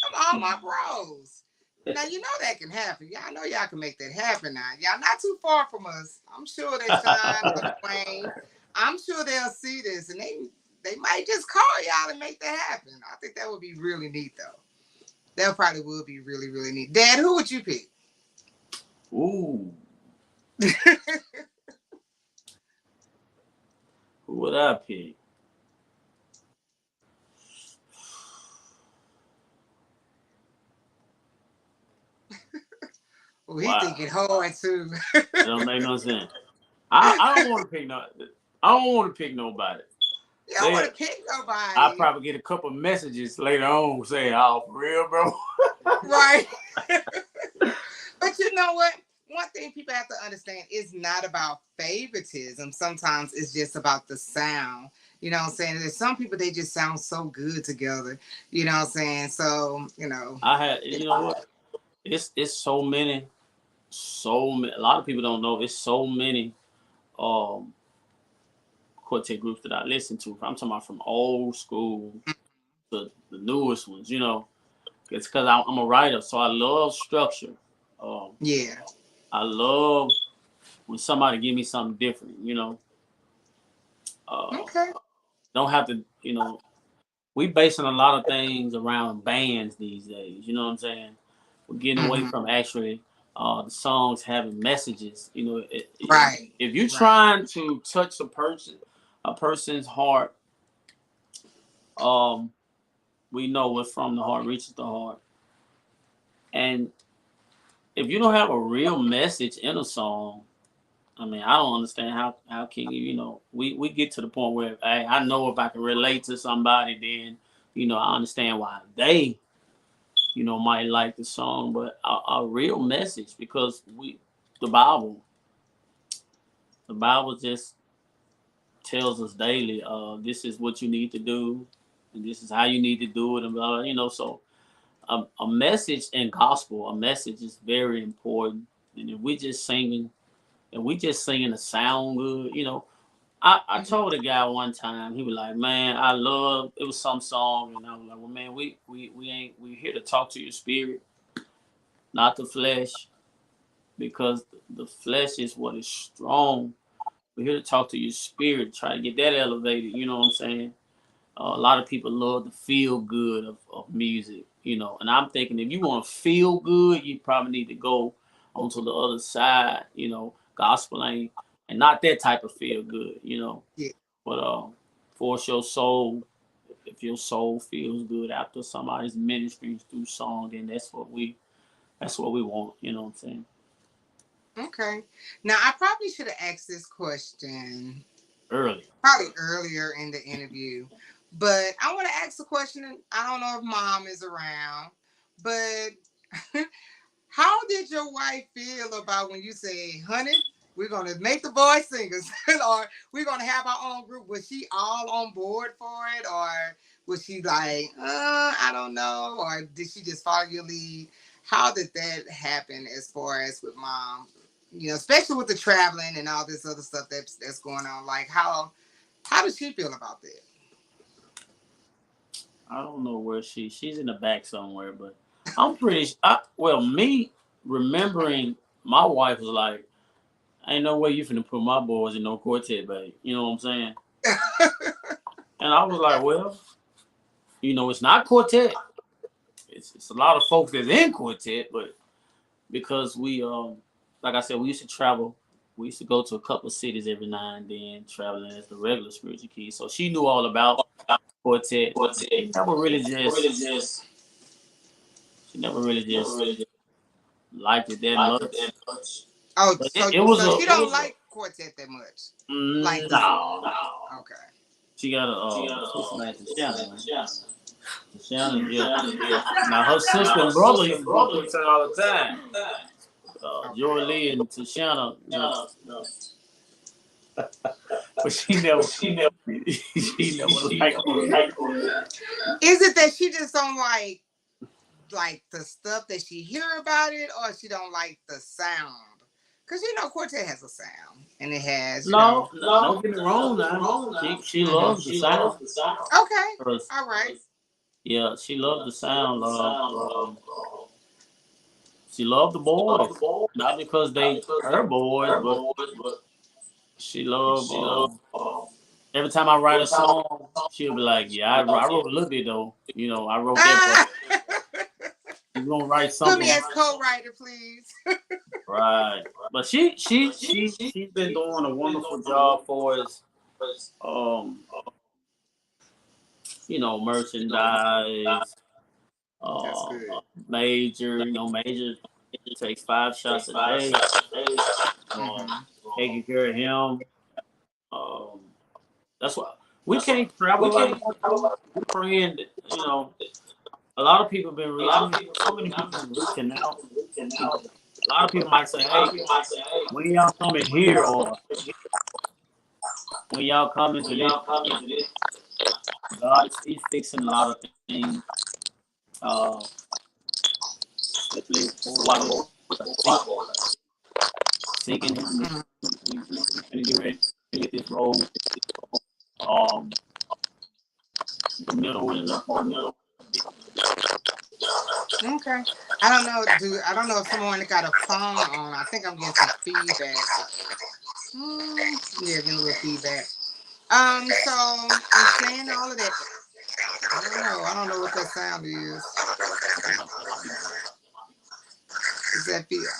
I'm all my bros. Now you know that can happen. Y'all know y'all can make that happen. Now y'all not too far from us. I'm sure that Sean or Dwayne, I'm sure they'll see this and they might just call y'all and make that happen. I think that would be really neat though. That probably would be really, really neat. Dad, who would you pick? Ooh. Who would I pick? Well, he thinking hard too. That don't make no sense. I don't want to pick no. I don't want to pick nobody. You don't want to pick nobody. I'll probably get a couple messages later on saying, "Oh, for real, bro." Right. But you know what? One thing people have to understand is not about favoritism. Sometimes it's just about the sound. You know what I'm saying? There's some people they just sound so good together. You know what I'm saying? So, you know. You know what? It's so many. A lot of people don't know. It's so many um quartet groups that I listen to. I'm talking about from old school to the newest ones. You know, it's because I'm a writer, so I love structure. Yeah. I love when somebody give me something different. You know, Okay. don't have to. You know, we basing a lot of things around bands these days. You know what I'm saying? We're getting away from actually the songs having messages. You know, Right. if you're trying to touch a person's heart, we know what from the heart reaches the heart. And if you don't have a real message in a song, I mean, I don't understand how can you, you know, we get to the point where hey, I know if I can relate to somebody, then, you know, I understand why they, you know, might like the song, but a real message because the Bible, the Bible just tells us daily, this is what you need to do, and this is how you need to do it, and blah, blah, you know, so a message in gospel, a message is very important. And if we just singing, and we just singing to sound good, you know. I told a guy one time, he was like, "Man, I love it was some song," and I was like, "Well, man, we here to talk to your spirit, not the flesh, because the flesh is what is strong. We're here to talk to your spirit, try to get that elevated." You know what I'm saying? A lot of people love the feel good of music, you know. And I'm thinking if you want to feel good, you probably need to go onto the other side, you know. Gospel ain't, and not that type of feel good, you know. Yeah. But force your soul, if your soul feels good after somebody's ministry through song, then that's what we want, you know what I'm saying? Okay. Now I probably should have asked this question Early. probably earlier in the interview, but I want to ask the question. I don't know if mom is around, but how did your wife feel about when you say, honey, we're going to make the boys singers or we're going to have our own group? Was she all on board for it or was she like, I don't know? Or did she just follow your lead? How did that happen as far as with mom? You know, especially with the traveling and all this other stuff that's going on. Like, how does she feel about that? I don't know where she's in the back somewhere, but I'm pretty. Well, me remembering my wife was like, "Ain't no way you finna put my boys in no quartet, babe." You know what I'm saying? And I was like, "Well, you know, it's not quartet. It's a lot of folks that's in quartet, but because we like I said, we used to travel we used to go to a couple of cities every now and then, traveling as the regular spiritual kid. So she knew all about Quartet. She never really just liked it that much. Oh, But so it was she don't like Quartet that much. Like no. Okay. She got a sister named Shannon. Shannon, yeah. Now her sister and brother used to go to Quartet all the time. Joy Lee and Tashana, but she never liked it. Is it that she just don't like the stuff that she hear about it, or she don't like the sound? Because Quartet has a sound, and it has don't get me wrong now. She loves the sound. Okay, all right. Yeah, she loved the sound. She loved the boys, not because they her boys, but she loved. Every time I write a song, she'll be like, "Yeah, I wrote a little bit though. I wrote that part. You gonna write something? Put me as co-writer, please." Right, but she's been doing a wonderful job for us. Merchandise. That's good. Major, Major takes 5 shots a day. Taking care of him. That's why we can't travel like that. We're praying that, a lot of people have been reaching. So many people have been reaching out. A lot of people might say, "Hey, when y'all coming here, or when y'all coming to this?" God is fixing a lot of things. Seeking Him and get ready to get this role. The middle and the middle. Okay. I don't know if someone got a phone on. I think I'm getting some feedback. Yeah, getting a little feedback. So I'm saying all of that. I don't know what that sound is. Is that feel?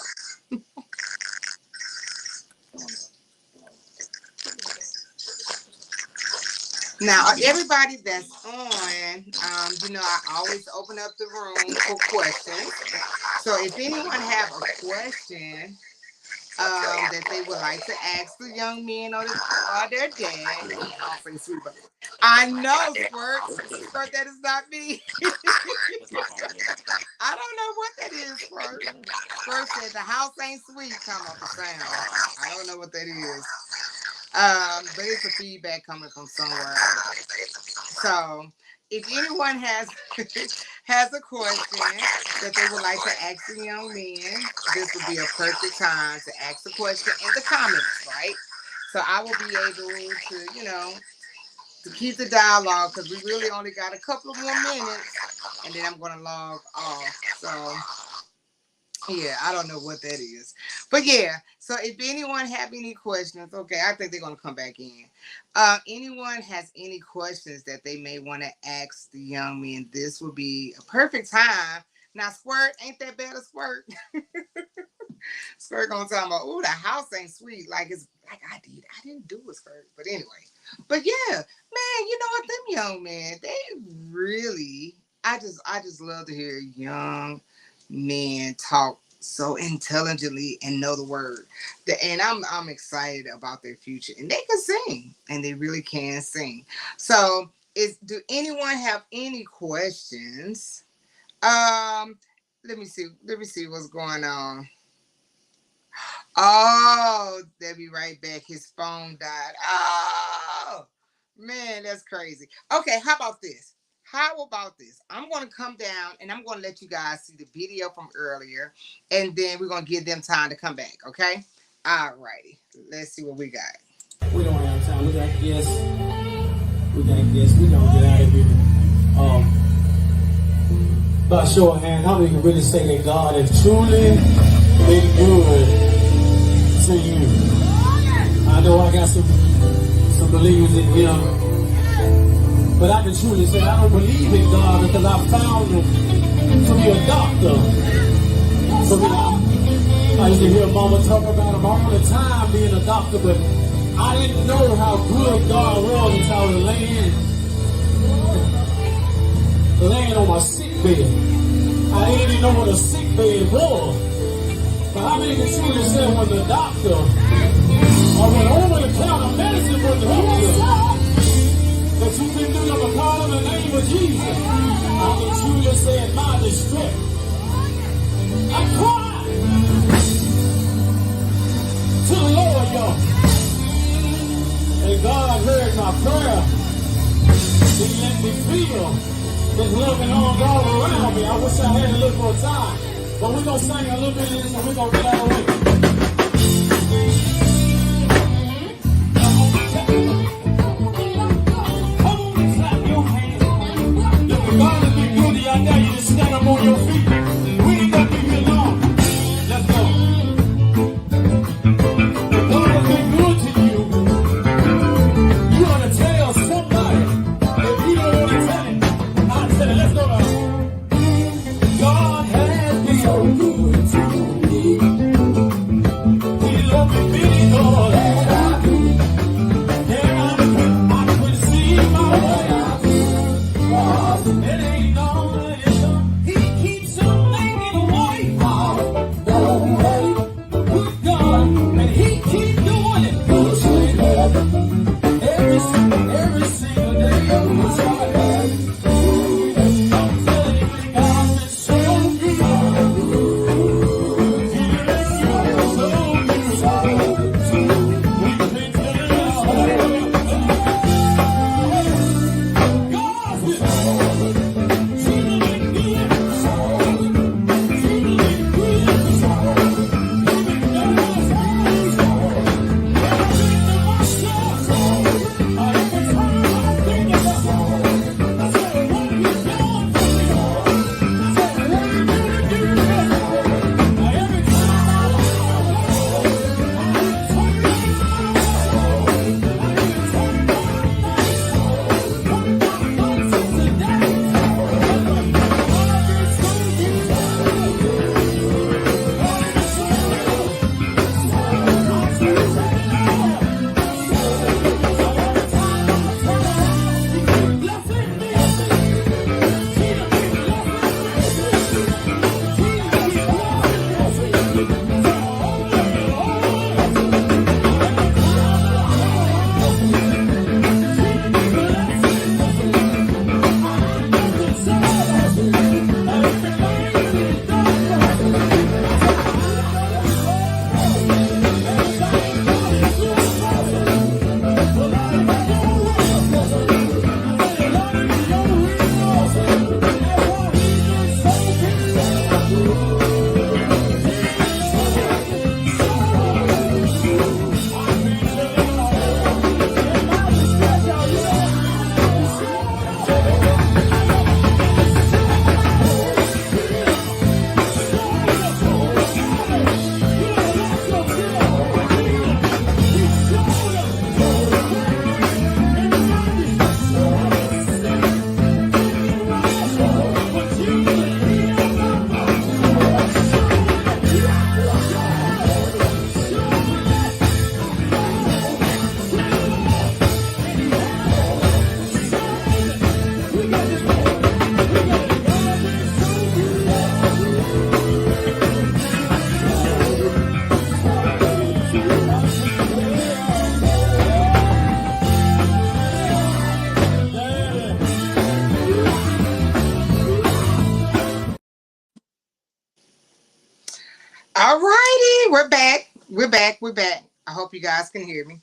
Now, everybody that's on, I always open up the room for questions. So if anyone have a question that they would like to ask the young men or their dad, I know, Squirt, that is not me. I don't know what that is, Squirt. Squirt said the house ain't sweet, come off the sound. I don't know what that is. But it's a feedback coming from somewhere. So if anyone has a question that they would like to ask the young men, this would be a perfect time to ask the question in the comments, right? So I will be able to, to keep the dialogue, because we really only got a couple of more minutes, and then I'm going to log off. So yeah, I don't know what that is. But yeah, so if anyone have any questions, okay, I think they're going to come back in. Anyone has any questions that they may want to ask the young men, this would be a perfect time. Now, Squirt, ain't that better, Squirt? Squirt gonna tell me, "Oh, the house ain't sweet." Like it's like I didn't do it, Squirt. But anyway, but yeah, man, you know what? Them young men, they really, I just love to hear young men talk so intelligently and know the word. And I'm excited about their future. And they can sing, and they really can sing. So, do anyone have any questions? Let me see what's going on. Oh, they'll be right back. His phone died. Oh, man, that's crazy. Okay, how about this? I'm going to come down and I'm going to let you guys see the video from earlier, and then we're going to give them time to come back, okay? All righty. Let's see what we got. We don't have time. We got guests. We're going to get out of here. By show of hands, how many can really say that God has truly been good to you? I know I got some believers in Him, but I can truly say I don't believe in God because I found Him to be a doctor. I used to hear Mama talk about him all the time being a doctor, but I didn't know how good God was until I was laying on my sick bed. I didn't even know what a sick bed was. But how many can truly say when the doctor or when over-the-counter medicine wouldn't help you, that you can do the call in the name of Jesus? I can truly say in my distress, I cried to the Lord, y'all. And God heard my prayer. He let me feel His loving arms all around me. I wish I had a little more time. But we're going to sing a little bit of this and we're going to get out of the way. Come on and clap your hands. If the God has been good to you, I dare you to stand up on your feet. We ain't got to be here long. Let's go. If God has been good to you, you ought to tell somebody. If you don't want to tell it, I'll tell it. Let's go now. God has been so good to me. He loved me big, Lord. And I could see my way. It ain't gonna He keeps on making a way out the way. Good God, and He keeps doing it. Every single day of my life. I'm telling you, God's been so good. He's been so good. We've been telling God's been All righty, we're back. We're back. I hope you guys can hear me.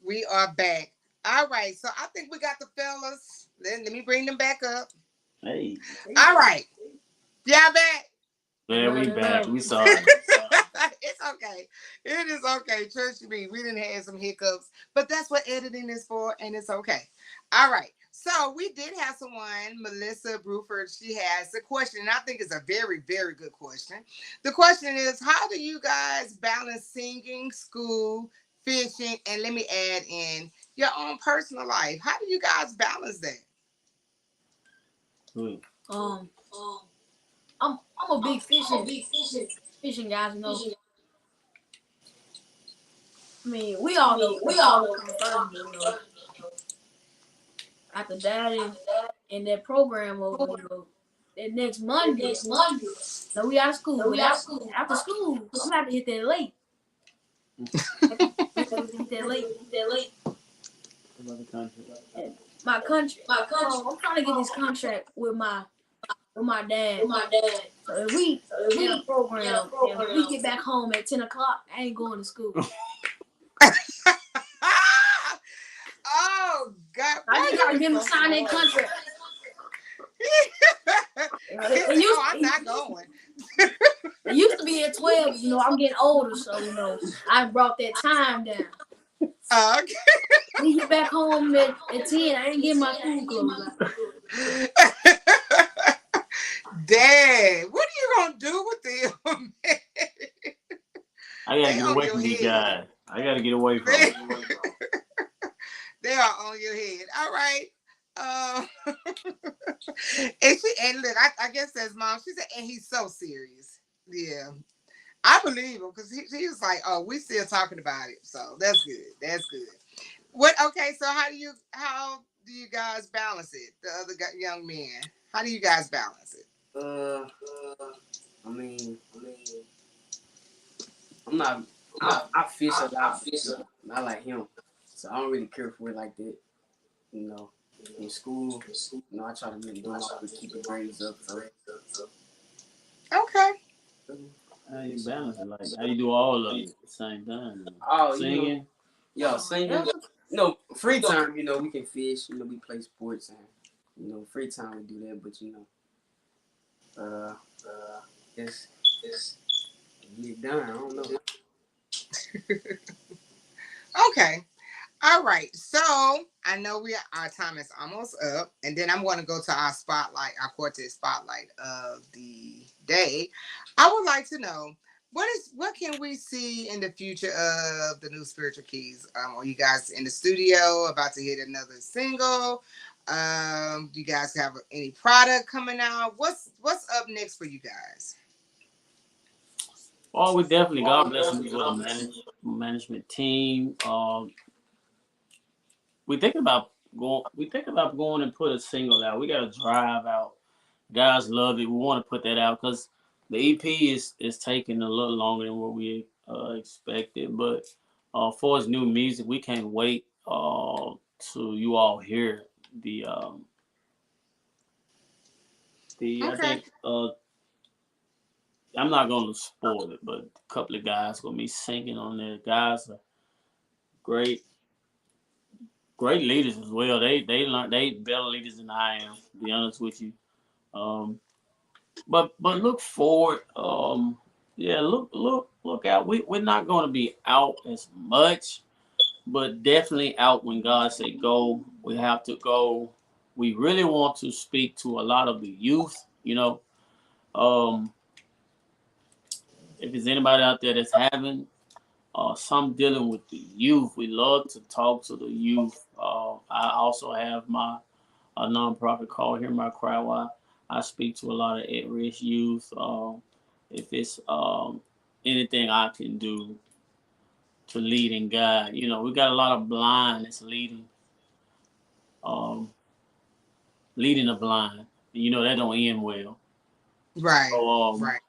We are back. All right, so I think we got the fellas. Let me bring them back up. Hey. All right. Y'all back? Man, we back. We sorry. It's okay. It is okay. Trust me, we didn't have some hiccups, but that's what editing is for, and it's okay. All right. So we did have someone, Melissa Bruford. She has a question, and I think it's a very, very good question. The question is, how do you guys balance singing, school, fishing, and let me add in your own personal life? How do you guys balance that? I'm a big fishing fishing guys, you know. I mean, we all know that father comes first, but you know, after that and that program over, you know, that next Monday, so we out of school. But after school, I'm gonna have to hit that late. Hit that late. About the country. And my country. So I'm trying to get this contract with my dad. So if we in a program and we get back home at 10 o'clock, I ain't going to school. Oh God! I just gotta get him to sign that contract. I'm not going. It used to be at 12. You know, I'm getting older, so you know, I brought that time down. Okay. We get back home at 10. I ain't getting my school clothes out. Dad, what are you gonna do with them? I gotta get away from these guys. I gotta get away from them. They are on your head. All right. And look, I guess that's mom. She said, and he's so serious. Yeah. I believe him because he was like, oh, we still talking about it. So that's good. That's good. Okay, so how do you guys balance it? The other young men. How do you guys balance it? I mean, I fish a lot. Not like him, so I don't really care for it like that. You know, in school, you know, I try to do my keep the grades up. So. Okay. How you balance it? Like how you do all of it at the same time? Oh, Singing. Singing. You know, free time. You know, we can fish. You know, we play sports and you know, free time we do that. But you know, it's get done. I don't know. Okay. All right. So I know our time is almost up, and then I'm going to go to our spotlight, our quartet spotlight of the day. I would like to know what can we see in the future of the new Spiritual Keys? Are you guys in the studio about to hit another single? Do you guys have any product coming out? What's up next for you guys? Oh, we definitely God bless me with a management team. We think about going and put a single out. We got to drive out. Guys love it. We want to put that out because the EP is taking a little longer than what we expected. But for its new music, we can't wait to you all hear the I Okay. think I'm not gonna spoil it, but a couple of guys gonna be singing on there. Guys are great leaders as well. They better leaders than I am, to be honest with you. Um, but look forward. Yeah, look out. We're not gonna be out as much, but definitely out when God say go. We have to go. We really want to speak to a lot of the youth. You know, if there's anybody out there that's having some dealing with the youth, we love to talk to the youth. I also have a nonprofit called Hear My Cry. Why I speak to a lot of at-risk youth. If it's anything I can do to lead and guide, you know, we got a lot of blind that's um, leading the blind. You know that don't end well. Right. So Right.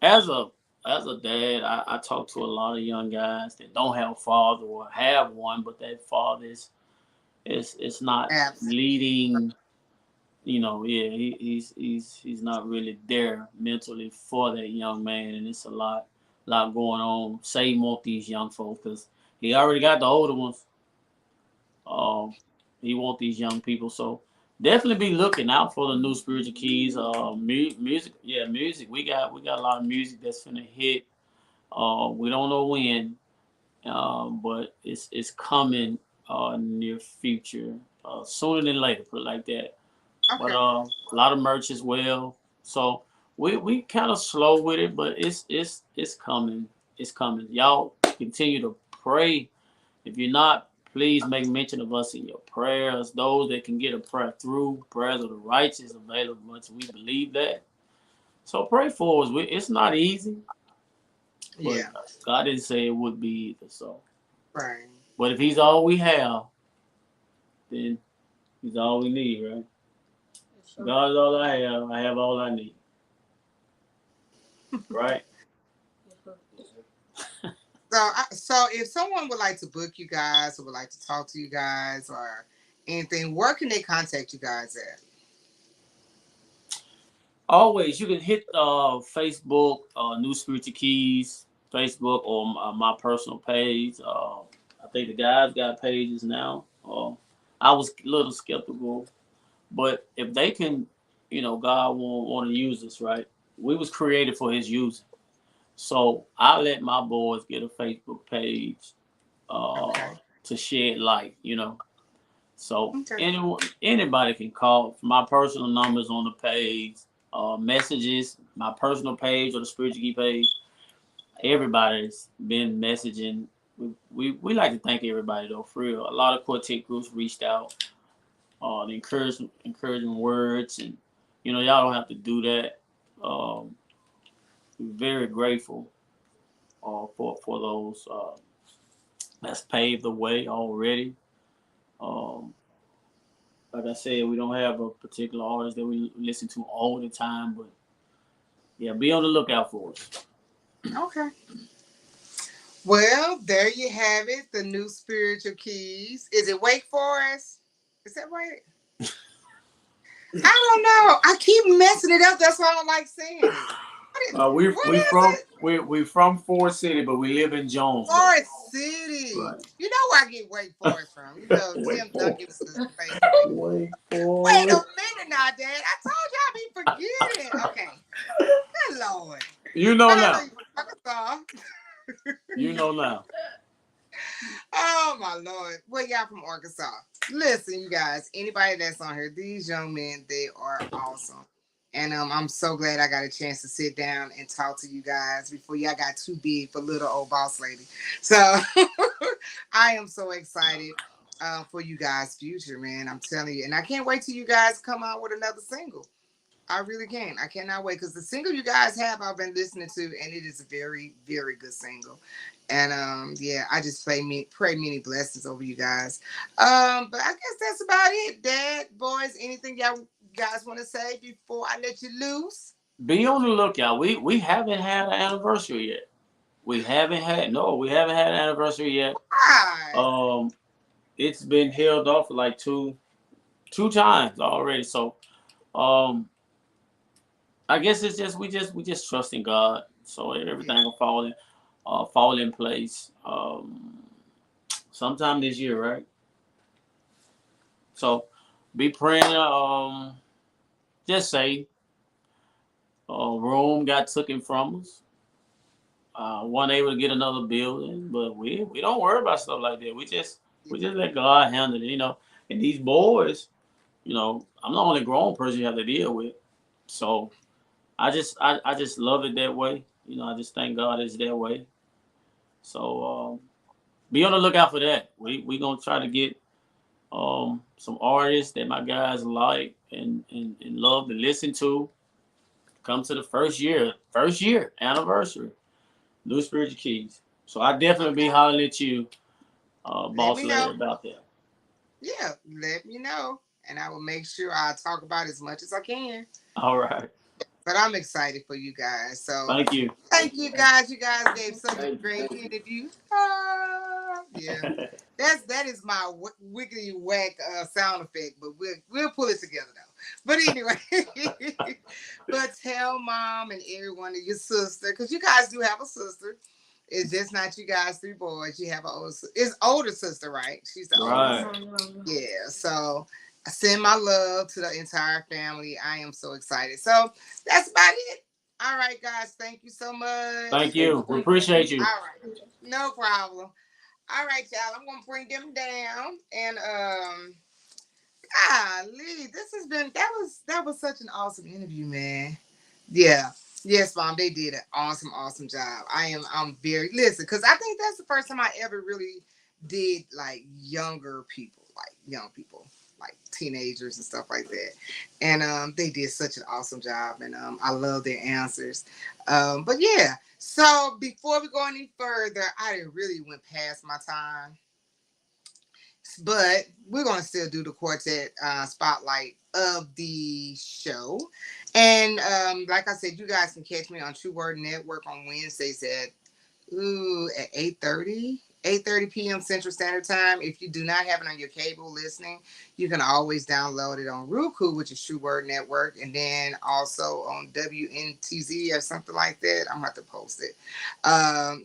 as a dad, I talk to a lot of young guys that don't have a father or have one, but that father is not Absolutely. leading. You know, yeah, he's not really there mentally for that young man, and it's a lot going on. Same with these young folks because he already got the older ones. Um, he want these young people, so definitely be looking out for the new Spiritual Keys. Music, yeah, music. We got a lot of music that's gonna hit. We don't know when, but it's coming near future, sooner than later. Put it like that. But Okay. a lot of merch as well. So we kind of slow with it, but it's coming. It's coming. Y'all continue to pray. If you're not, please make mention of us in your prayers. Those that can get a prayer through, prayers of the righteous available much. We believe that. So pray for us. It's not easy. But Yeah. God didn't say it would be either. So, Right. but if He's all we have, then He's all we need, right? Yes, sir. God is all I have. I have all I need, right? Yes, sir. Yes, sir. So if someone would like to book you guys or would like to talk to you guys or anything, where can they contact you guys at? Always, you can hit Facebook, New Spiritual Keys, Facebook, or my personal page. I think the guys got pages now. I was a little skeptical, but if they can, God won't want to use us, right? We was created for His use. So I let my boys get a Facebook page Okay. to shed light. So Okay. anybody can call. My personal numbers on the page, messages, my personal page or the spiritual key page. Everybody's been messaging. We like to thank everybody though, for real. A lot of quartet groups reached out, the encouraging words, and y'all don't have to do that. We're very grateful for those that's paved the way already. Um, like I said, we don't have a particular artist that we listen to all the time, but yeah, be on the lookout for us. Okay. Well, there you have it. The new spiritual keys. Is it Wake Forest? Is that right? I don't know. I keep messing it up. That's why I don't like saying it. What is it? We from Ford City, but we live in Jonesboro. Forest City. Right. You know where I get Wake Forest from. You know, Wake Tim Duncan Forest. is the face of Wake Forest. Wake Wait a Forest. minute now, Dad. I told you I'd be forgetting. Okay. Good Lord. You know But I know now. you from Arkansas. You know now. Oh my Lord. Well, y'all from Arkansas. Listen, you guys, anybody that's on here, these young men, they are awesome. And I'm so glad I got a chance to sit down and talk to you guys before y'all got too big for little old boss lady. So I am so excited for you guys' future, man. I'm telling you. And I can't wait till you guys come out with another single. I really can. I cannot wait because the single you guys have, I've been listening to, and it is a very, very good single. And yeah, I just pray many blessings over you guys. But I guess that's about it, Dad, boys. Anything y'all guys want to say before I let you loose? Be on the lookout. We haven't had an anniversary yet. We haven't had an anniversary yet. Hi. Um, it's been held off for like two times already. So um, I guess it's just we just trust in God. So Yeah. everything will fall in place. Sometime this year, right? So be praying. Just say, Rome got taken from us. Weren't able to get another building, but we don't worry about stuff like that. We just let God handle it. And these boys, I'm the only grown person you have to deal with. So I just love it that way. I just thank God it's that way. So be on the lookout for that. We gonna try to get some artists that my guys like and love to listen to. Come to the first year anniversary. New Spiritual Keys. So I definitely be Okay. hollering at you, Let boss me lady, know. about that. Yeah, let me know. And I will make sure I talk about as much as I can. All right. But I'm excited for you guys. So Thank you. thank you guys. You guys gave such a Thank you. great Thank you. interview. Yeah, that is my wiggly whack sound effect, but we'll pull it together though. But anyway, but tell mom and everyone and your sister because you guys do have a sister. It's just not you guys three boys. You have it's older sister, right? She's the oldest. Right. Yeah. So I send my love to the entire family. I am so excited. So that's about it. All right, guys. Thank you so much. Thank you. We appreciate All you. right. No problem. All right, y'all. I'm gonna bring them down. And golly, this has been that was such an awesome interview, man. Yeah. Yes, mom, they did an awesome job. I'm very listen, because I think that's the first time I ever really did like younger people, like young people. like teenagers and stuff like that. And they did such an awesome job, and I love their answers. But yeah, so before we go any further, I didn't really went past my time, but we're gonna still do the quartet spotlight of the show. And like I said, you guys can catch me on True Word Network on Wednesdays at 8:30 p.m. Central Standard Time. If you do not have it on your cable listening, you can always download it on Roku, which is True Word Network, and then also on WNTZ or something like that. I'm gonna have to post it.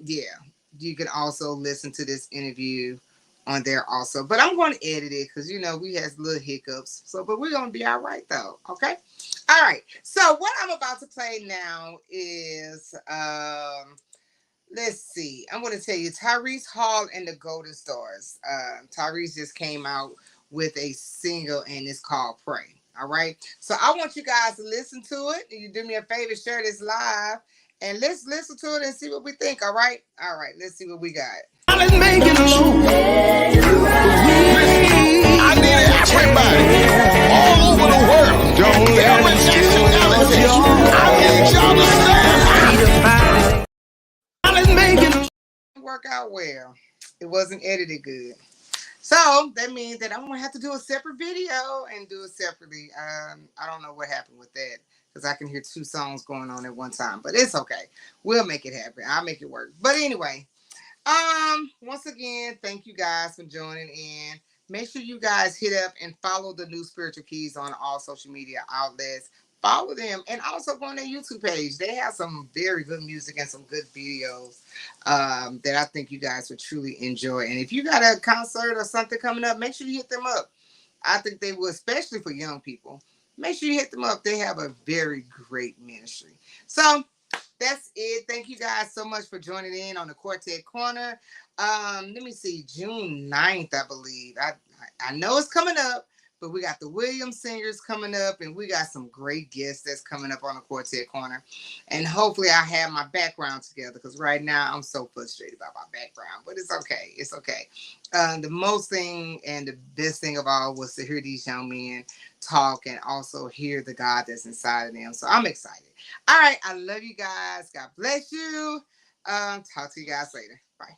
Yeah, you can also listen to this interview on there also, but I'm going to edit it because we had little hiccups. So, but we're gonna be all right though. Okay. All right. So what I'm about to play now is let's see. I'm going to tell you Tyrese Hall and the Golden Stars. Tyrese just came out with a single and it's called Pray. All right. So I want you guys to listen to it. You do me a favor, share this live, and let's listen to it and see what we think. All right. All right. Let's see what we got. I need everybody all over the world. Don't let me get you reality. I need y'all to stand. Work out well. It wasn't edited good. So that means that I'm gonna have to do a separate video and do it separately. I don't know what happened with that because I can hear two songs going on at one time, but it's okay. We'll make it happen. I'll make it work. But anyway, once again, thank you guys for joining in. Make sure you guys hit up and follow the New Spiritual Keys on all social media outlets. Follow them and also go on their YouTube page. They have some very good music and some good videos that I think you guys would truly enjoy. And if you got a concert or something coming up, make sure you hit them up. I think they will, especially for young people. Make sure you hit them up. They have a very great ministry. So that's it. Thank you guys so much for joining in on the Quartet Corner. Let me see, June 9th, I believe. I know it's coming up, but we got the Williams singers coming up, and we got some great guests that's coming up on the Quartet Corner. And hopefully I have my background together, because right now I'm so frustrated about my background, but it's okay. It's okay. The most thing and the best thing of all was to hear these young men talk and also hear the God that's inside of them. So I'm excited. All right. I love you guys. God bless you. Talk to you guys later. Bye.